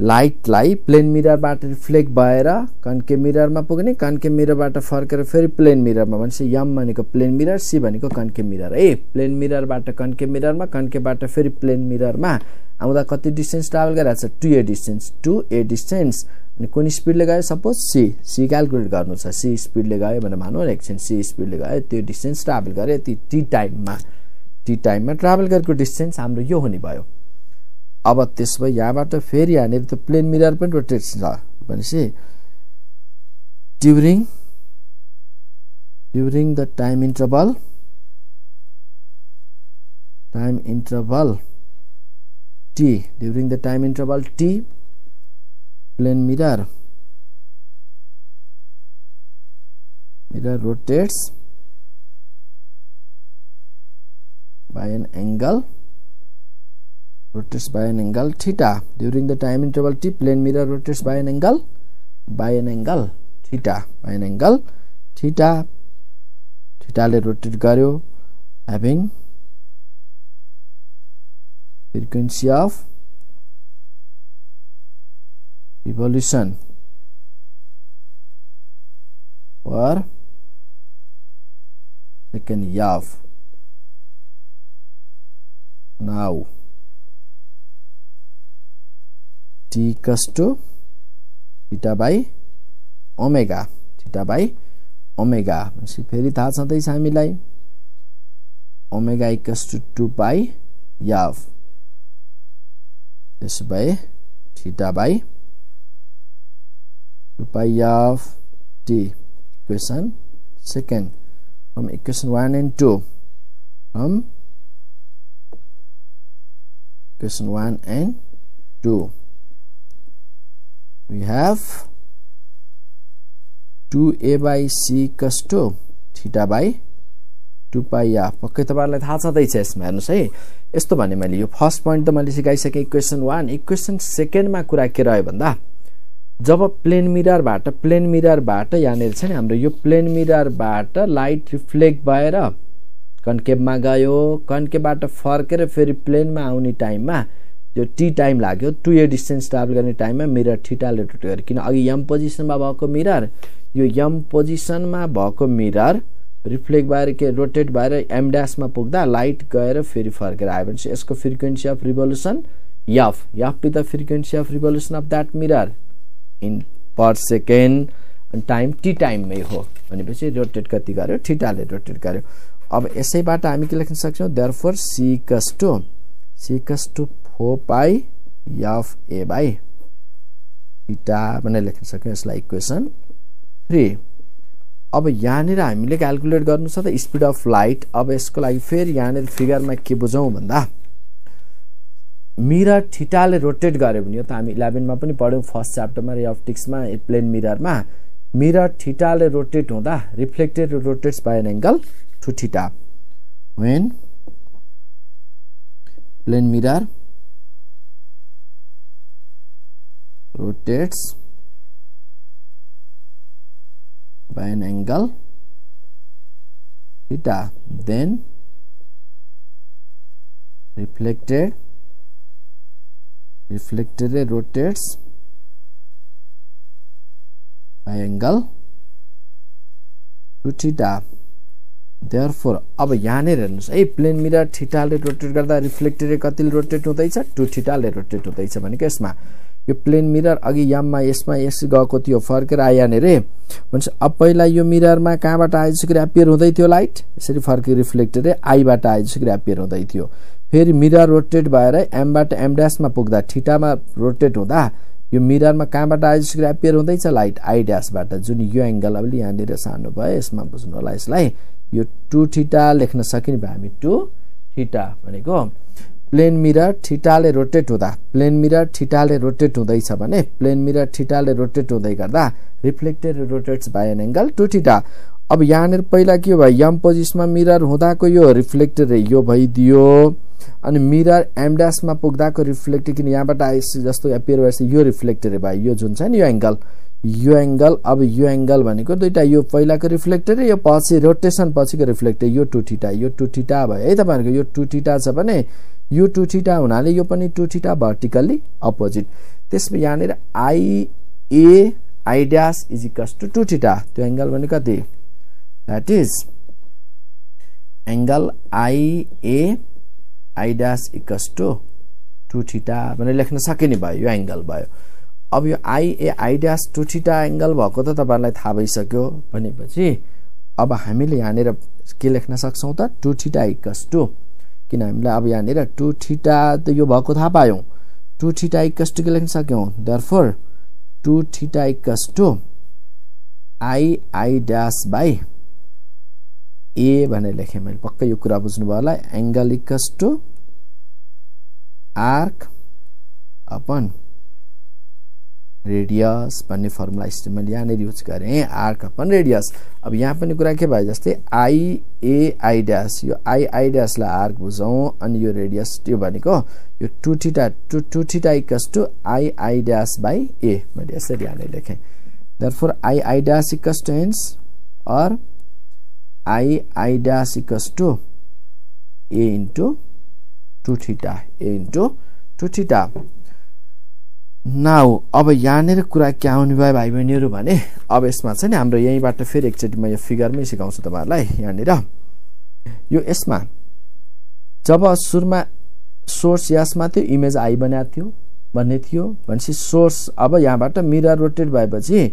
लाइटलाई प्लेन मिररबाट रिफ्लेक्ट भएर कन्केभ मिररमा पुग्ने कन्केभ मिररबाट फर्केर फेरि प्लेन मिररमा भनेपछि यम भनेको प्लेन मिरर सी भनेको कन्केभ मिरर है। प्लेन मिररबाट कन्केभ मिररमा कन्केभबाट फेरि प्लेन मिररमा आउँदा कति डिस्टेन्स ट्राभल गरिरहेको छ 2a डिस्टेन्स अनि कुन स्पिडले गयो सपोज सी क्याल्कुलेट गर्नु छ सी स्पिडले गयो भनेर मानौँ एकछिन सी स्पिडले गयो त्यो डिस्टेन्स ट्राभल गरे यति टी टाइममा ट्राभल गरेको डिस्टेन्स हाम्रो यो हुने भयो। अब त्यसपछि यहाँबाट फेरि यहाँनिर त्यो प्लेन मिरर पनि रोटेट छ भनेपछि during the time interval t plane mirror rotates by an angle theta. During the time interval t, plane mirror rotates by an angle theta. Theta ले rotate गर्यो, having frequency of revolution per second याव. Now t equals to theta by omega. फेरि थाहा छँदैछ हामीलाई omega equals to 2 पाई याव. त्यसो भए थीटा बाई 2 पाई याव t. Equation second from equation 1 and 2. From equation 1 and 2 we have 2a by c equals to theta by 2 pi r. पक्कै तपाईहरुलाई थाहा छँदैछ यसमा हेर्नुस् है. यस्तो भने मैले यो फर्स्ट पॉइंट त मैले सिकाइसके इक्वेसन 1. इक्वेसन सेकेन्ड मा कुरा के रह्यो भन्दा जब प्लेन मिरर बाट यहाँनेर छ नि हाम्रो यो प्लेन मिरर बाट लाइट रिफ्लेक्ट भएर कन्केभमा गयो, कन्केभबाट फर्केर फेरि प्लेनमा आउने टाइममा जो टी टाइम लाग्यो 2a डिस्टेन्स ट्राभल गर्ने टाइममा मिरर थीटाले रोटेट गर्यो. किन अघि m पोजिसनमा भएको मिरर यो m पोजिसनमा भएको मिरर रिफ्लेक्ट भएर के रोटेट भएर m डैश मा पुग्दा लाइट गएर फेरि फर्केर आयो भने यसको frequency of revolution f is the frequency of revolution of that mirror in per second अनि टाइम टी टाइम मै हो भनेपछि रोटेट कति गर्यो थीटाले रोटेट गर्यो. अब यसैबाट हामी के लेख्न सक्छौं therefore c equals to 4 pi f a by theta भनेर लेख्न सक्छौं यसलाई इक्वेसन 3. अब यहाँनेर हामीले क्याल्कुलेट गर्नु छ त स्पीड अफ लाइट. अब यसको लागि फेरि यहाँनेर फिगरमा के बुझौं भन्दा मिरर थीटाले रोटेट गर्यो भने यो त हामी 11 मा पनि पढ्यौं फर्स्ट च्याप्टरमा रे अप्टिक्समा प्लेन मिररमा मिरर थीटाले रोटेट हुँदा reflected rotates by an angle two theta. When plane mirror rotates by an angle theta, then reflected rotates by angle to theta. Therefore अब यहाँनेर हेर्नुस् है प्लेन मिरर थीटाले रोटेट गर्दा रिफ्लेक्टेड कतिले रोटेट हुँदैछ 2 थीटाले रोटेट हुँदैछ भनेको यसमा यो प्लेन मिरर अघि याममा यसमा यस गएको थियो फर्केर आयो नि रे भन्छ. अब पहिला यो मिररमा कहाँबाट आइसकेर एपियर हुँदै थियो लाइट यसरी फर्के रिफ्लेक्टेड आईबाट आइसकेर एपियर हुँदै थियो. फेरि मिरर रोटेट भएर m बाट m डैश मा पुग्दा थीटामा रोटेट हुँदा यो मिररमा कहाँबाट आइसकेर एपियर हुँदैछ लाइट आई डैशबाट जुन यो एंगल अब यहाँनिर सानो भयो यसमा बुझ्नु होला. यसलाई यो 2 थीटा लेख्न सकिने भए हामी 2 थीटा भनेको प्लेन मिरर थीटाले रोटेट हुँदैछ भने प्लेन मिरर थीटाले रोटेट हुँदै गर्दा reflected rotates by an angle 2 theta. अब यहाँनेर पहिला के भयो m पोजिसनमा मिरर हुँदाको यो रिफ्लेक्टेड यो भइदियो अनि मिरर m डैश मा पुग्दाको रिफ्लेक्टेड किन यहाँबाट आइस जस्तो एपियर भएछ यो रिफ्लेक्टेड भयो. यो जुन छ नि यो एंगल अब यो एंगल भनेको दुईटा यो पहिलाको रिफ्लेक्टेड यो पछि रोटेसन पछिको रिफ्लेक्टेड यो 2 थीटा भयो है तपाईहरुको यो 2 थीटा छ भने यो 2 थीटा हुनाले यो पनि 2 थीटा भर्टिकली अपोजिट. त्यसमा यहाँनेर I dash is equals to 2 theta. त्यो एंगल भनेको कति that is angle I dash equals to 2 theta भनेर लेख्न सकिने भयो यो एंगल भयो. अब यो I dash 2 थीटा एंगल भएको त तपाईहरुलाई थाहा भइसक्यो भनेपछि अब हामीले यहाँनेर के लेख्न सक्छौं त 2 थीटा इक्वल्स टु किन हामीले अब यहाँनेर 2 थीटा त यो भएको थाहा पायौं 2 थीटा इक्वल्स टु के लेख्न सक्यौं therefore 2 theta equals to I dash by a भनेर लेखे मैले पक्कै यो कुरा बुझ्नु भयो होला. Angle equals to arc upon radius भन्ने फर्मुला स्टेप मैले यहाँनिर युज गरेँ आर्क अपन रेडियस। अब यहाँ पनि कुरा के भयो जस्तै आई ए आई ड्यास, यो आई ड्यासलाई आर्क बुझौँ अनि यो रेडियस त्यो भनेको यो 2 theta equals to I dash by A, मैले यसरी यहाँनिर लेखेँ। Therefore I dash equals to hence or I dash equals to A into 2 theta, A into 2 theta. Now अब यहाँनिर कुरा के आउने भयो भाइ बहिनीहरू भने अब यसमा चाहिँ नि हाम्रो यहीँबाट फेरि एकचोटि म यो फिगरमै सिकाउँछु तपाईँहरूलाई। यहाँनिर यो यसमा जब सुरुमा सोर्स यसमा थियो इमेज आई बनाएको थियो भन्ने थियो भनेपछि सोर्स अब यहाँबाट मिरर रोटेट भएपछि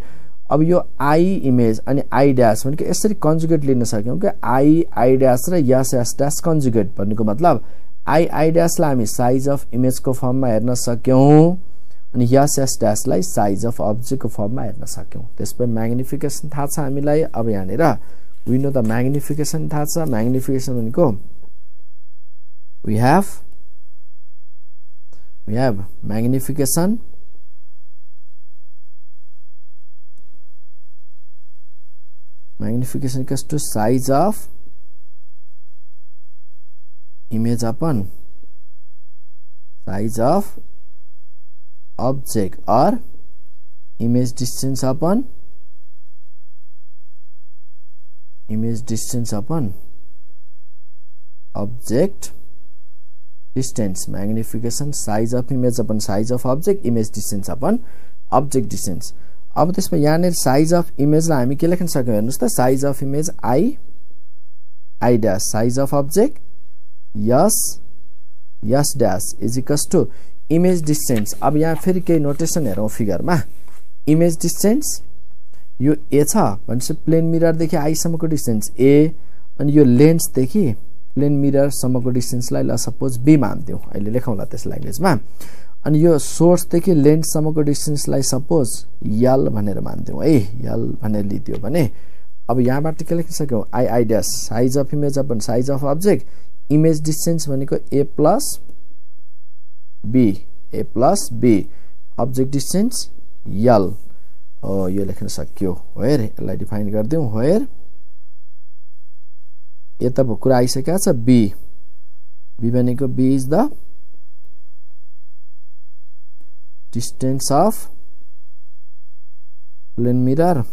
अब यो आई इमेज अनि आई ड्यास भनेको यसरी कन्जुगेट लिन सक्यौँ कि आई ड्यास र एस ड्यास कन्जुगेट भन्नुको मतलब आई ड्यासलाई हामी साइज अफ इमेजको फर्ममा हेर्न सक्यौँ अनि एस ड्यासलाई साइज अफ अब्जेक्टको फर्ममा हेर्न सक्यौँ। त्यसपछि म्याग्निफिकेसन थाहा छ हामीलाई। अब यहाँनिर वी नो द म्याग्निफिकेसन थाहा छ। म्याग्निफिकेसन भनेको we have magnification equals to size of image upon size of object or image distance upon object distance. Magnification size of image upon size of object, image distance upon object distance. अब त्यसमा यहाँनिर size of इमेजलाई हामी के लेख्न सक्यौँ हेर्नुस् त, size of image I dash, size of object यस dash is equals to image distance. अब यहाँ फेरि केही नोटेसन हेरौँ फिगरमा। इमेज डिस्टेन्स यो ए छ भनेपछि प्लेन मिररदेखि आईसम्मको डिस्टेन्स ए, अनि यो लेन्सदेखि प्लेन मिररसम्मको डिस्टेन्सलाई ल सपोज बी मान्थ्यौँ, अहिले लेखौँला त्यस ल्याङ्ग्वेजमा। अनि यो सोर्सदेखि लेन्ससम्मको डिस्टेन्सलाई सपोज यल भनेर मान्थ्यौँ है, यल भनेर लिथ्यो भने अब यहाँबाट के लेख्न सक्यौँ I dash size of image upon size of object, image distance भनेको ए प्लस बी, अब्जेक्ट डिस्टेन्स यल। यो लेख्न सक्यो वेयर, यसलाई डिफाइन गरिदिउँ वेयर ए त कुरा आइसकेको छ बी भनेको B is the distance of plane mirror,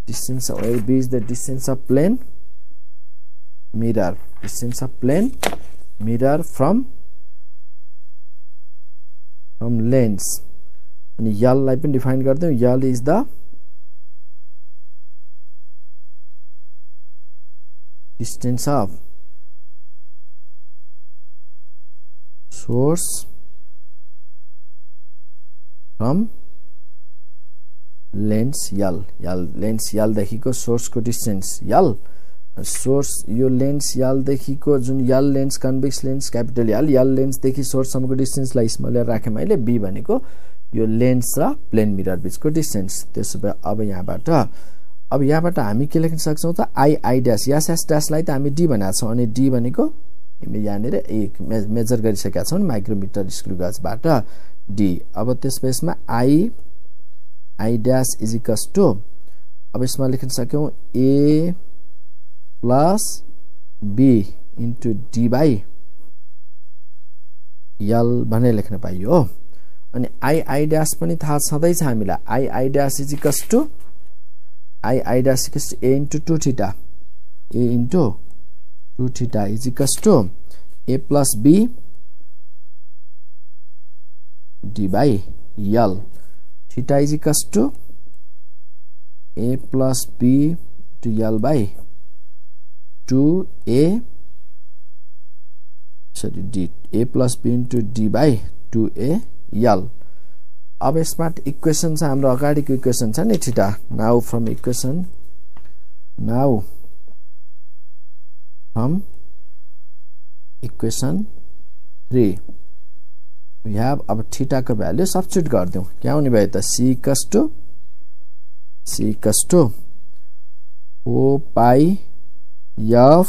distance of B is the distance of plane mirror, distance of plane mirror from lens. अनि यल लाई पनि डिफाइन गर्दियौ, L is the distance of source from lens L lens L देखिको सोर्सको distance L, source यो lens L देखिको जुन L lens convex lens capital L लेन्सदेखि सोर्ससम्मको डिस्टेन्सलाई स्मल यल राखेँ मैले, बी भनेको यो लेन्स र प्लेन मिरर बिचको डिस्टेन्स। त्यसो भए अब यहाँबाट हामी के लेख्न सक्छौँ त आई ड्यास एस ड्यासलाई त हामी डी भनेका छौँ, अनि डी भनेको यहाँनिर एक मेजर गरिसकेका छौँ माइक्रोमिटर स्क्रू गेजबाट डी। अब त्यसमा I dash is equals to अब यसमा लेख्न सक्यौँ A plus B into D by L भनेर लेख्न पाइयो। अनि आई ड्यास पनि थाहा छँदैछ हामीलाई, I dash is equals to I dash equals to A into 2 theta, A into 2 theta is equals to A plus B D by L, theta is equals to A plus B to L by 2a sorry D, A plus B into D by 2a L. अब यसमा equation छ हाम्रो अगाडिको equation छ नि theta. Now from equation equation 3 we have अब theta को value substitute गर्दियौ, के आउने भयो त c equals to 4 pi f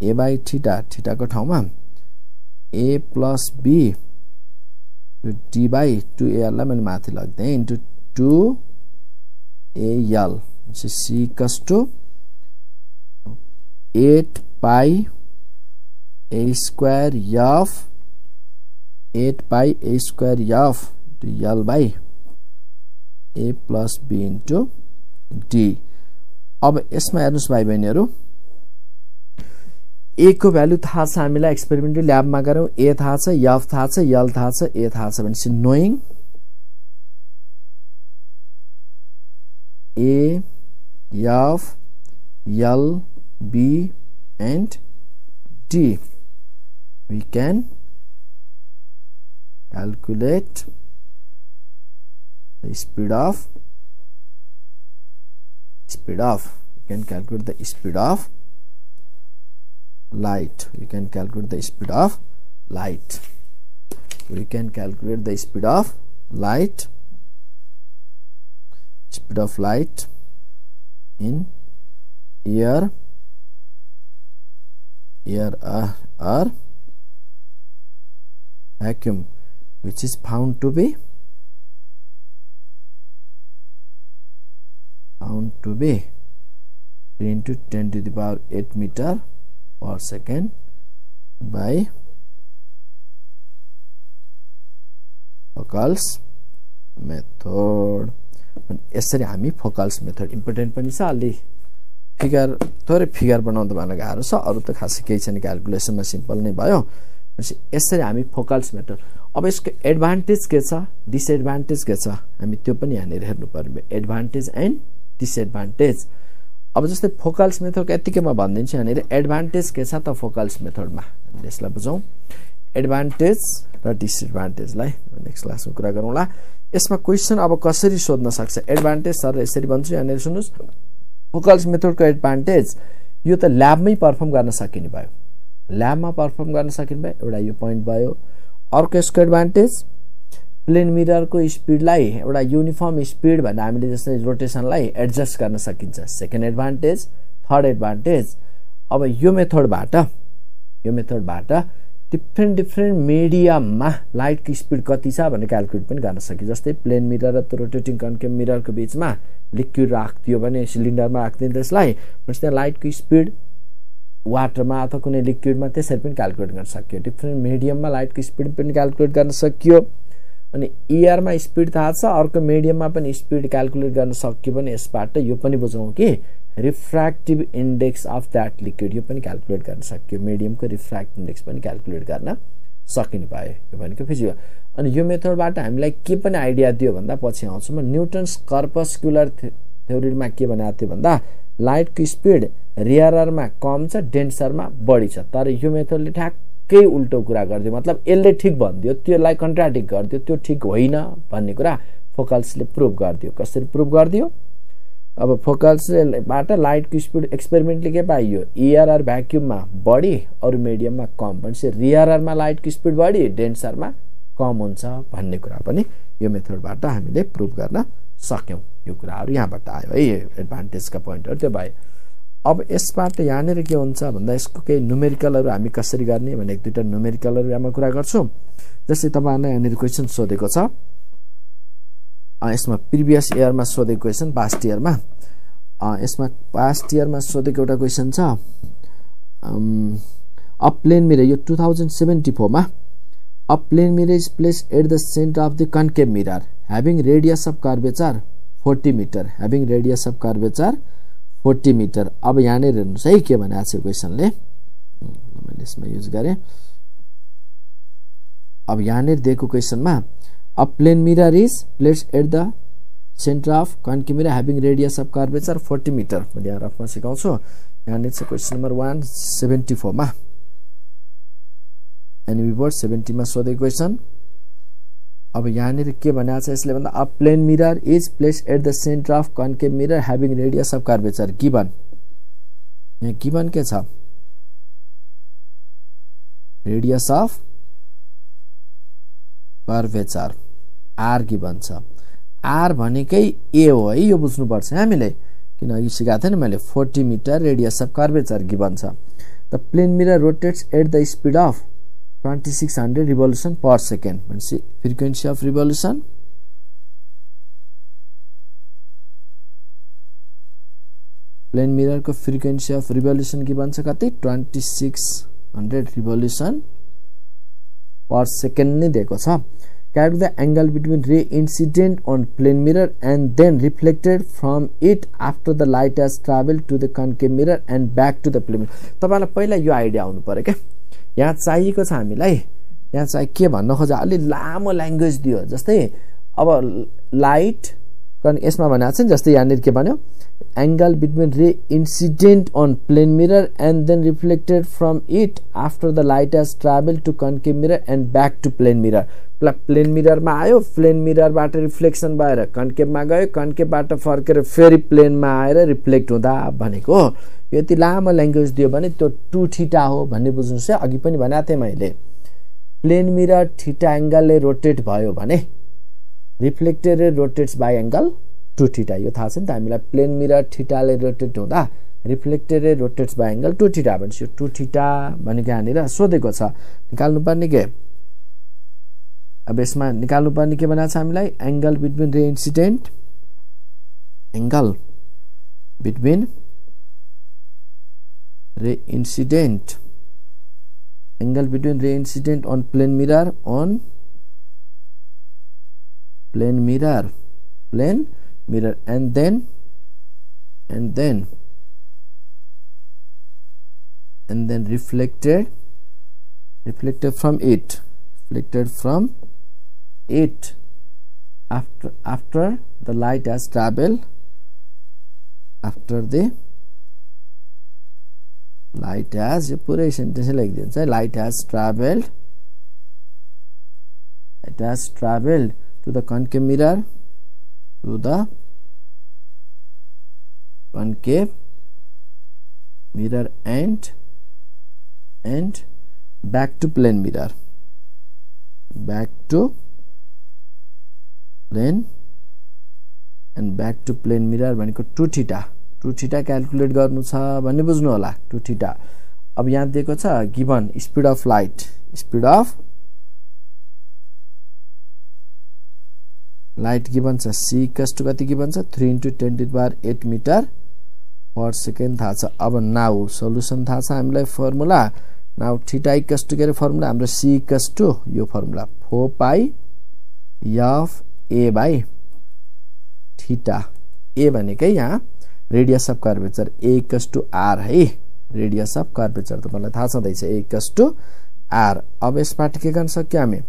a by theta, theta को ठाउँमा a plus b d by 2al लाई मैले माथि लग्दै into 2al c equals to 8 pi a square of 8 pi a square of l by a plus b into d। अब यसमा हेर्नुस् भाइ बहिनीहरु a को भ्यालु थाहा छ हामीलाई एक्सपेरिमेन्टल ल्याबमा गरौँ a थाहा छ f थाहा छ l थाहा छ a थाहा छ भनेपछि knowing a f l b and d we can calculate the speed of we can calculate the speed of light we can calculate the speed of light we can calculate the speed of light in air or vacuum which is found to be 3 into 10 to the power 8 meter per second by Foucault's method। यसरी हामी vocals method important पनि छ अलि figure थोरै figure बनाउँदा भन्न गाह्रो छ अरु त खासै केही छैन क्याल्कुलेसनमा सिम्पल नै भयो। यसरी हामी फोकल्स मेथड अब यसको एडभान्टेज के छ डिसएडभान्टेज के छ हामी त्यो पनि यहाँनिर हेर्नु पर्यो एडभान्टेज एन्ड डिसएडभान्टेज। अब जस्तै फोकल्स मेथडको यतिकैमा भनिदिन्छु यहाँनिर एडभान्टेज के छ त फोकल्स मेथडमा यसलाई बुझौं एडभान्टेज र डिसएडभान्टेजलाई नेक्स्ट क्लासमा कुरा गरौँला। यसमा क्वेशन अब कसरी सोध्न सक्छ एडभान्टेज सर यसरी भन्छु यहाँनिर सुन्नुस् फोकल्स मेथडको एडभान्टेज यो त ल्याबमै परफर्म गर्न सकिने भयो ल्याबमा परफर्म गर्न सकिने भयो एउटा यो पोइन्ट भयो। अर्को यसको एडभान्टेज प्लेन मिररको स्पिडलाई एउटा युनिफर्म स्पिड भनेर हामीले जस्तै रोटेसनलाई एडजस्ट गर्न सकिन्छ सेकेन्ड एडभान्टेज। थर्ड एडभान्टेज अब यो मेथडबाट डिफरेन्ट मिडियममा लाइटको स्पिड कति छ भनेर क्याल्कुलेट पनि गर्न सकिन्छ। जस्तै प्लेन मिरर र रोटेटिङ कन्केभ मिररको बीचमा लिक्विड राख्दियो भने सिलिन्डरमा राख्दियो त्यसलाई त्यहाँ लाइटको स्पिड वाटरमा अथवा कुनै लिक्विडमा त्यसरी पनि क्याल्कुलेट गर्न सकियो। डिफरेन्ट मिडियममा लाइटको स्पिड पनि क्याल्कुलेट गर्न सकियो अनि एयरमा स्पिड थाहा छ अर्को मिडियममा पनि स्पिड क्याल्कुलेट गर्न सकियो भने यसबाट यो पनि बुझौं कि refractive index of that liquid यो पनि क्याल्कुलेट गर्न सकियो मिडियमको रिफ्र्याक्टिभ इन्डेक्स पनि क्याल्कुलेट गर्न सकिने भयो यो भनेको फिजिकल। अनि यो मेथडबाट हामीलाई के पनि आइडिया दियो भन्दा पछि आउँछु म न्युटन्स कर्पस्कुलर थ्योरीमा के भनेको थियो भन्दा लाइटको स्पिड रेयरमा कम छ डेन्सरमा बढी छ तर यो मेथडले ठ्याक्कै उल्टो कुरा गर्दियो मतलब यसले ठीक भन्दियो त्यसलाई कन्ट्राडिक्ट गर्दियो त्यो ठीक होइन भन्ने कुरा फोकल्सले प्रुभ गर्दियो। कसरी प्रुभ गर्दियो अब फोकल्सबाट लाइटको स्पिड एक्सपेरिमेन्टले के पाइयो एयर और भ्याक्युममा बढी अरु मिडियममा कम भनेपछि रेयरमा लाइटको स्पिड बढी डेन्सरमा कम हुन्छ भन्ने कुरा पनि यो मेथडबाट हामीले प्रुभ गर्न सक्यौं। यो कुराहरु यहाँबाट आयो है एडभान्टेजका पोइन्टहरु त्यो भयो। अब यसबाट यहाँनिर के हुन्छ भन्दा यसको केही न्युमेरिकलहरु हामी कसरी गर्ने भने एक दुईटा न्युमेरिकलहरु यहाँ कुरा गर्छौं। जस्तै तपाईहरुलाई यहाँनिर क्वेशन सोधेको छ यसमा प्रिभियस इयरमा सोधेको क्वेशन पास्ट इयरमा यसमा पास्ट इयरमा सोधेको एउटा क्वेशन छ अ प्लेन मिरर यो 2074 मा a plane mirror is placed at the centre of the concave mirror having radius of curvature 40 metre having radius of curvature 40 metre. अब यहाँनिर हेर्नुस् है के भनेको छ क्वेशनले मैले यसमा युज गरे। अब यहाँनिर दिएको क्वेशनमा a plane mirror is placed at the center of concave mirror having radius of curvature 40 meter मैले यहाँ रफमा सिकाउँछु। यहाँनिर चाहिँ क्वेशन नम्बर 174 मा एनबी बोर्ड 70 मा सोधेको क्वेशन। अब यहाँनिर के भनेको छ यसले भन्दा a plane mirror is placed at the center of concave mirror having radius of curvature given यहाँ given के छ radius of curvature R given छ आर भनेकै ए हो है यो बुझ्नु पर्छ हामीले किन अघि सिकाएको थिएँ मैले 40 metre radius of curvature given छ। The plane mirror rotates at the speed of 2600 revolution per second भनेपछि frequency of revolution plane mirror को frequency of revolution के बन्छ कति 2600 revolution per second नै दिएको छ calculate the angle between ray incident on plane mirror and then reflected from it after the light has traveled to the concave mirror and back to the plane mirror तपाईलाई पहिला यो idea आउनु पर्यो के यहाँ चाहिएको छ हामीलाई यहाँ चाहिँ के भन्न खोजे अलि लामो ल्याङ्ग्वेज दियो जस्तै अब लाइट कन यसमा भनेको छ जस्तै यहाँ के भन्यो angle between ray incident on plane mirror and then reflected from it after the light has traveled to concave mirror and back to plane mirror plane mirror मा आयो प्लेन मिरर बाट रिफ्लेक्सन भएर कन्केभ मा गयो concave बाट फर्केर फेरि plain मा आएर रिफ्लेक्ट हुँदा भनेको यति लामो ल्याङ्ग्वेज दियो भने त्यो 2 थीटा हो भन्ने बुझ्नुस् है अघि पनि भनेको थिए मैले प्लेन मिरर थीटा एंगलले रोटेट भयो भने reflected rotates by angle 2 theta यो थाहा छ नि त हामीलाई प्लेन मिरर थीटाले रोटेट हुँदा reflected rotates by angle 2 theta भन्छ यो 2 थीटा भनेको यहाँनिर सोधेको छ निकाल्नु पर्ने के अब यसमा निकाल्नु पर्ने के भनेको छ हामीलाई angle between ray incident angle between ray incident angle between ray incident on plane mirror and then reflected from it after the light has traveled light has यो पुरै sentence लेखिदिन्छ light has traveled to the concave mirror and back to plane mirror भनेको 2 theta calculate गर्नु छ भन्ने बुझ्नु होला 2 theta अब यहाँ दिएको छ given speed of light given छ c इक्वल्स टु कति गिवन छ 3 * 10⁸ मिटर पर सेकेन्ड थाहा छ अब नाउ सोलुसन थाहा छ हामीलाई formula now theta equals to के रे फर्मुला हाम्रो c इक्वल्स टु यो formula 4 pi f a by theta a भनेकै यहाँ radius of curvature a equals to r है रेडियस अफ कर्वेचर त मलाई थाहा छँदैछ a इक्वल्स टु r अब यसबाट के गर्न सक्यो हामी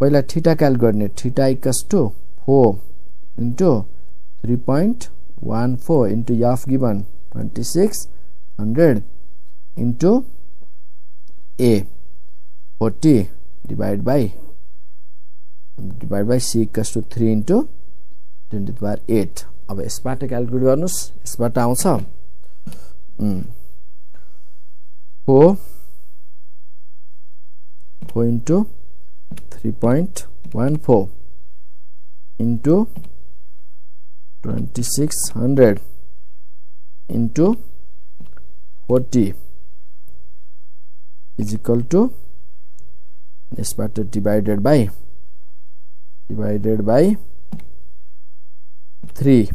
पहिला थीटा क्याल्कुलेट गर्ने theta equals to 4 * 3.14 * f given 2600 * a 40 divide by c equals to 3 * 10⁸ अब यसबाट क्याल्कुलेट गर्नुस् यसबाट आउँछ 4 * 3.14 into 2600 into 40 is equal to यसबाट divided by 3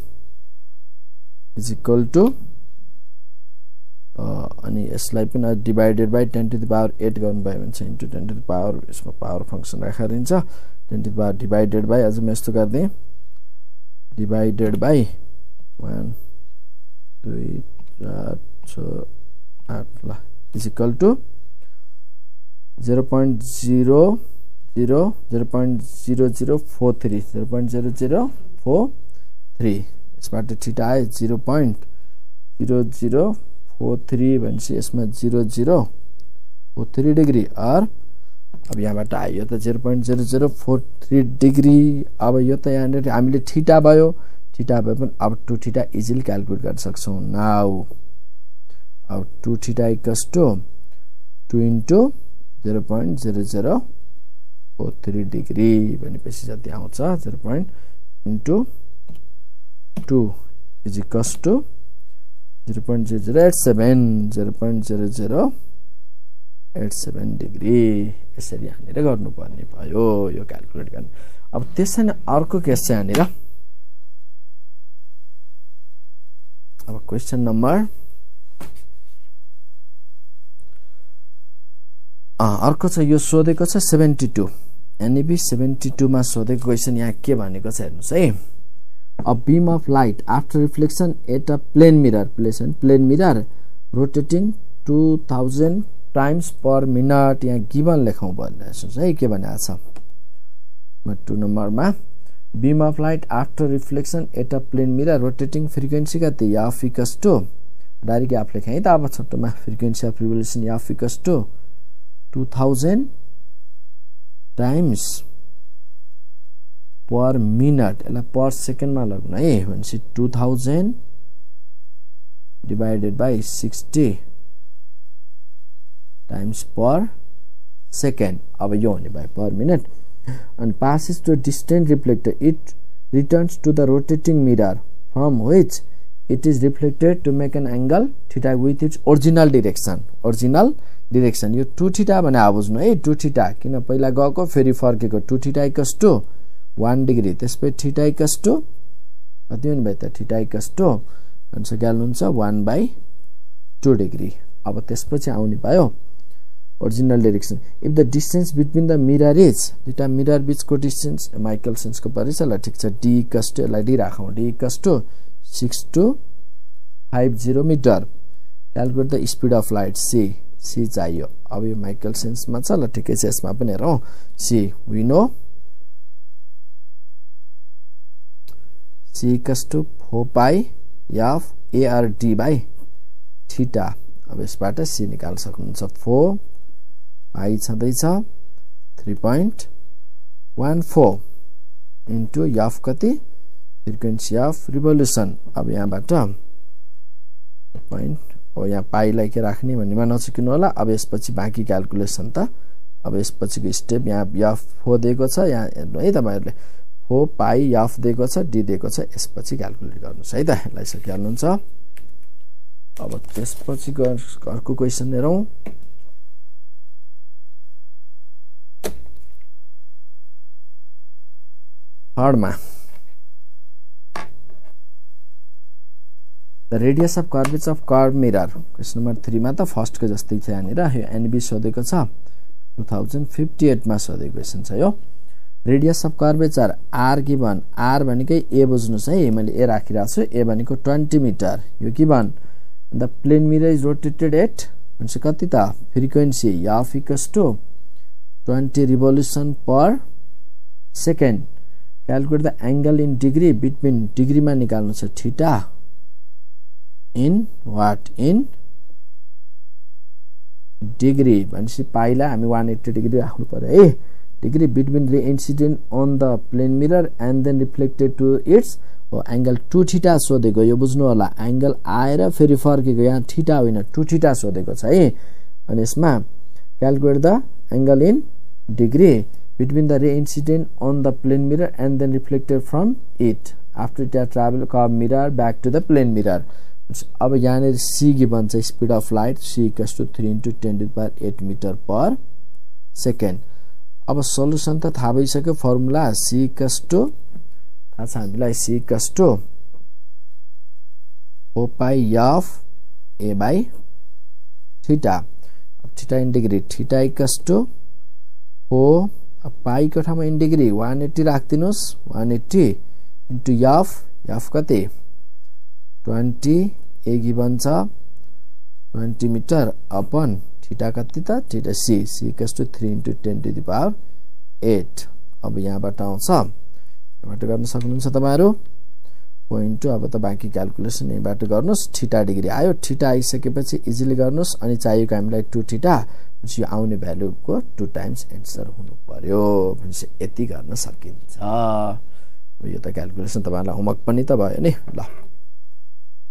is equal to अनि यसलाई पनि डिवाइडेड बाइ 10⁸ गर्नु भयो भने चाहिँ इन्टु 10⁸ यसमा पावर फंक्सन राखेर हुन्छ 10⁸ डिवाइडेड बाइ आज म यस्तो गर्दै डिवाइडेड बाइ 1 2 4 6 8 ल इज इक्वल टु 0.0043 यसबाट थीटा आयो 0.0043 भनेपछि यसमा 0043 डिग्री और अब यहाँबाट आयो त 0.0043 डिग्री अब यो त यहाँ हामीले थीटा भयो पनि अब 2 थीटा इजिली क्याल्कुलेट गर्न सक्छौं नाउ अब 2 थीटा इक्वल्स टु 2 * 0.0043 डिग्री भनेपछि जति आउँछ 0. * 2 is equals to 0.007 0.00 87 डिग्री यसरी यहाँनिर गर्नुपर्ने भयो यो क्याल्कुलेट गर्ने। अब त्यसै नै अर्को केस छ यहाँनिर। अब क्वेशन नम्बर अर्को छ यो सोधेको छ 72 एनईबी 72 मा सोधेको क्वेशन यहाँ के भनेको छ हेर्नुस् है। A beam of light after reflection at a plane mirror rotating 2000 times per minute यहाँ गिवन लेखौं भन्दैछस् है के भनेको छ। 2 नम्बरमा beam of light after reflection at a plane mirror rotating frequency कति f equals to डाइरेक्ट आप लेखेँ है त अब छोटोमा frequency of revolution f equals to 2000 times per minute यसलाई per second मा लगाउनु है भनेपछि 2000 divided by 60 times per second अब यो हुने भयो per minute and passes to a distant reflector. It returns to the rotating mirror from which it is reflected to make an angle theta with its original direction. यो 2 theta भने बुझ्नु है 2 theta किन पहिला गएको फेरि फर्केको 2 थीटा इक्वल्स टु 1 डिग्री त्यसपछि थीटा इक्वल्स टु कति हुने भयो त थीटा इक्वल्स टु आन्सर के हुन्छ 1/2 डिग्री। अब त्यसपछि आउने भयो original direction. If the distance between the mirror is दुईटा मिरर बीचको डिस्टेन्स माइकलसन्स को परिचय ल ठीक छ d इक्वल्स टु लाई d राखौं d equals to 6250 metre. Calculate the speed of light c चाहियो। अब यो माइकलसन्स मा छ ल ठिकै छ यसमा पनि हेरौं c we know c equals to 4 pi f ARD by theta. अब यसबाट c निकाल्न सक्नुहुन्छ 4 पाई छँदैछ 3.14 इन्टु f कति फ्रिक्वेन्सी अफ रिभोल्युसन। अब यहाँबाट अब यहाँ पाइलाई के राख्ने भन्नेमा नचुकिनु होला। अब यसपछि बाँकी क्याल्कुलेसन त अब यसपछिको स्टेप यहाँ f 4 दिएको छ यहाँ हेर्नु है तपाईहरुले 4 पाई f दिएको छ d दिएको छ यसपछि क्याल्कुलेट गर्नुस् है त यसलाई सकिहाल्नुहुन्छ। अब त्यसपछिको अर्को क्वेशन हेरौं। थर्डमा the radius of curvature of curved mirror question number 3 मा त फर्स्ट को जस्तै छ यहाँनिर यो एनबी सोधेको छ 2058 मा सोधेको क्वेशन छ यो। Radius of curvature r given r भनेकै a बुझ्नुस् है मैले a राखिराछु a भनेको 20 मिटर यो given the plane mirror is rotated at भन्छ कति त frequency f equals to 20 revolution per second. Calculate the angle in degree between degree मा निकाल्नु छ theta in what in degree भनेपछि पाइला हामी 180 डिग्री राख्नु पर्यो है degree between ray incident on the plane mirror and then reflected to its angle 2 theta सोधेको यो बुझ्नु होला एंगल आएर फेरि फर्केको यहाँ थीटा होइन 2 थीटा सोधेको छ है। अनि यसमा calculate the angle in degree between the ray incident on the plane mirror and then reflected from it after it has traveled curved mirror back to the plane mirror. अब यहाँ c given छ speed of light c equals to 3 into 10⁸ metre per second. अब solution त थाहा भइसक्यो formula c equals to थाहा छ हामीलाई c equals to 4 pi f a by theta. अब theta in degree theta equals to 4 अब पाई को ठाउँमा इन डिग्री 180 राख्दिनुस् 180 इन्टु f कति 20 a गिवन छ 20 मिटर अपन थीटा कति त theta c equals to 3 into 10⁸। अब यहाँबाट आउँछ यहाँबाट गर्न सक्नुहुन्छ तपाईहरु पोइन्ट अब त बाँकी क्याल्कुलेसन यहाँबाट गर्नुस् थीटा डिग्री आयो थीटा आइसकेपछि इजिली गर्नुस् अनि चाहिएको हामीलाई 2 थीटा यो आउने भ्यालु को 2 टाइम्स आन्सर हुनु पर्यो भनेपछि यति गर्न सकिन्छ। यो त क्याल्कुलेसन तपाईहरुलाई होमवर्क पनि त भयो नि ल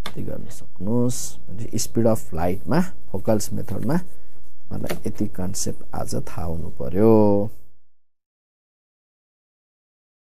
यति गर्न सक्नुस्। स्पीड अफ लाइट मा फोकल्स मेथड मा मलाई यति कन्सेप्ट आज थाहा हुनु पर्यो।